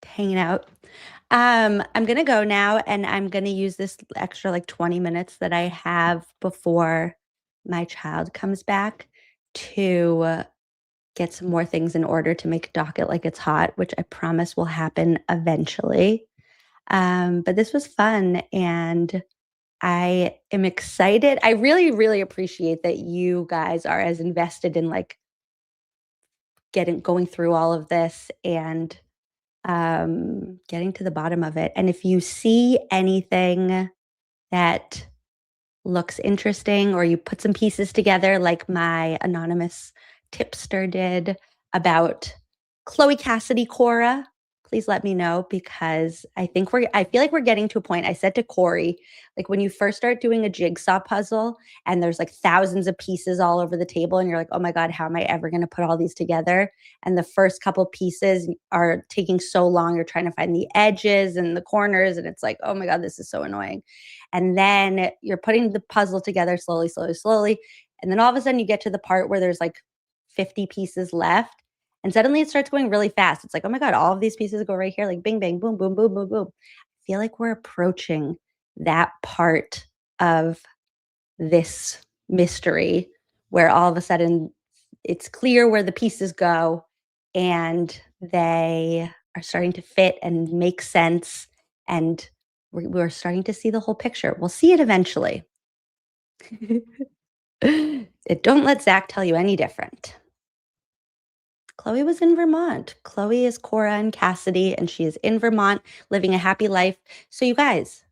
hanging out. I'm gonna go now, and I'm gonna use this extra like 20 minutes that I have before my child comes back to get some more things in order to make a docket like it's hot, which I promise will happen eventually. But this was fun, and I am excited. I really, really appreciate that you guys are as invested in like going through all of this and getting to the bottom of it. And if you see anything that looks interesting, or you put some pieces together like my anonymous tipster did about Chloe Cassidy Cora, please let me know, because I feel like we're getting to a point. I said to Corey, like when you first start doing a jigsaw puzzle and there's like thousands of pieces all over the table and you're like, oh my God, how am I ever going to put all these together? And the first couple pieces are taking so long. You're trying to find the edges and the corners, and it's like, oh my God, this is so annoying. And then you're putting the puzzle together slowly, slowly, slowly. And then all of a sudden you get to the part where there's like 50 pieces left. And suddenly it starts going really fast. It's like, oh my God, all of these pieces go right here, like bing, bang, boom, boom, boom, boom, boom. I feel like we're approaching that part of this mystery where all of a sudden it's clear where the pieces go and they are starting to fit and make sense. And we're starting to see the whole picture. We'll see it eventually. Don't let Zach tell you any different. Chloe was in Vermont. Chloe is Cora and Cassidy, and she is in Vermont living a happy life. So you guys,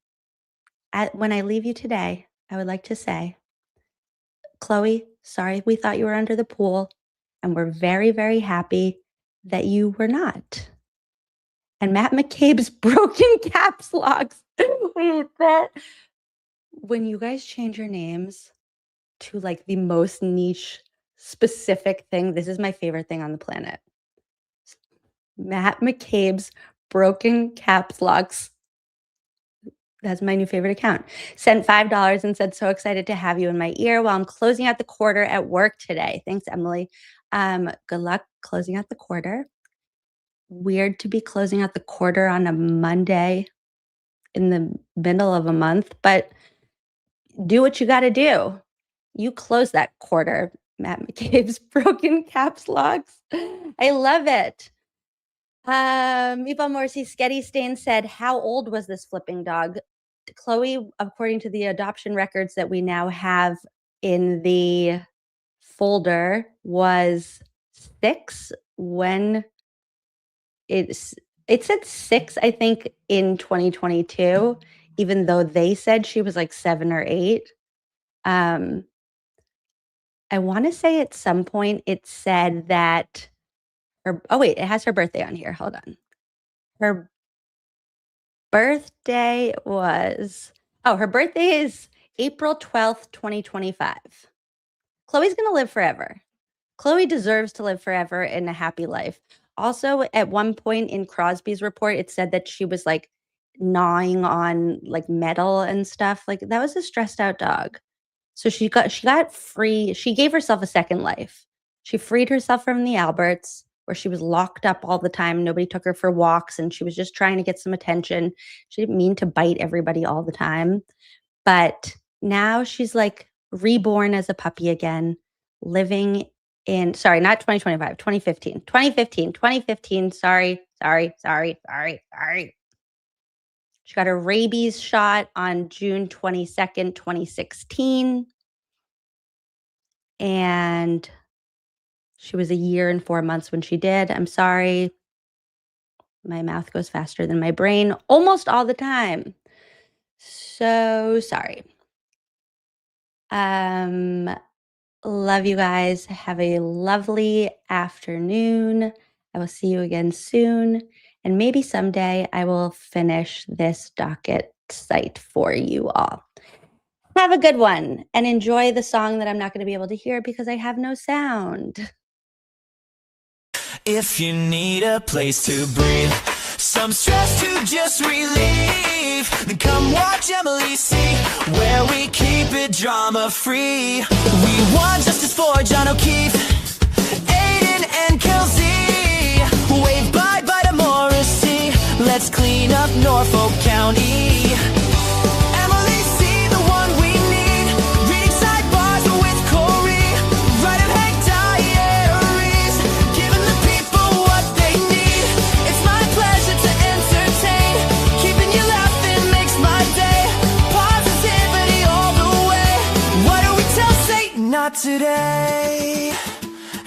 when I leave you today, I would like to say, Chloe, sorry we thought you were under the pool, and we're very, very happy that you were not. And Matt McCabe's broken caps locks. Wait, when you guys change your names to like the most niche specific thing, this is my favorite thing on the planet. Matt McCabe's broken caps locks. That's my new favorite account. Sent $5 and said, so excited to have you in my ear while I'm closing out the quarter at work today. Thanks, Emily. Good luck closing out the quarter. Weird to be closing out the quarter on a Monday in the middle of a month, but do what you got to do. You close that quarter, Matt McCabe's broken caps locks. I love it. Meatball Morrissey Sketty Stain said, how old was this flipping dog? Chloe, according to the adoption records that we now have in the folder, was 6 when it said 6, I think, in 2022, even though they said she was like 7 or 8. I want to say at some point it said that it has her birthday on here. Hold on. Her birthday is April 12th, 2025. Chloe's going to live forever. Chloe deserves to live forever in a happy life. Also, at one point in Crosby's report, it said that she was like gnawing on like metal and stuff. Like that was a stressed out dog. So she got free. She gave herself a second life. She freed herself from the Alberts, where she was locked up all the time. Nobody took her for walks, and she was just trying to get some attention. She didn't mean to bite everybody all the time. But now she's like reborn as a puppy again, living in, sorry, not 2025, 2015. 2015. Sorry. She got a rabies shot on June 22nd, 2016. And She was a year and 4 months when she did. I'm sorry. My mouth goes faster than my brain almost all the time. So sorry. Love you guys. Have a lovely afternoon. I will see you again soon. And maybe someday I will finish this docket site for you all. Have a good one and enjoy the song that I'm not going to be able to hear because I have no sound. If you need a place to breathe, some stress to just relieve, then come watch Emily see, where we keep it drama free. We want justice for John O'Keefe, Aiden and Kelsey, waved bye bye to Morrissey. Let's clean up Norfolk County. Emily C, the one we need, reading sidebars with Corey, writing Hank diaries, giving the people what they need. It's my pleasure to entertain, keeping you laughing makes my day. Positivity all the way. What do we tell Satan? Not today.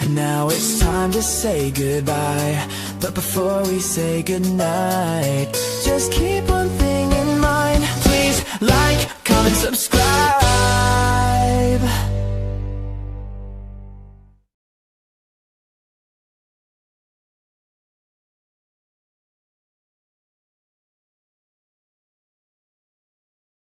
And now it's time to say goodbye. But before we say goodnight, just keep one thing in mind. Please like, comment, subscribe.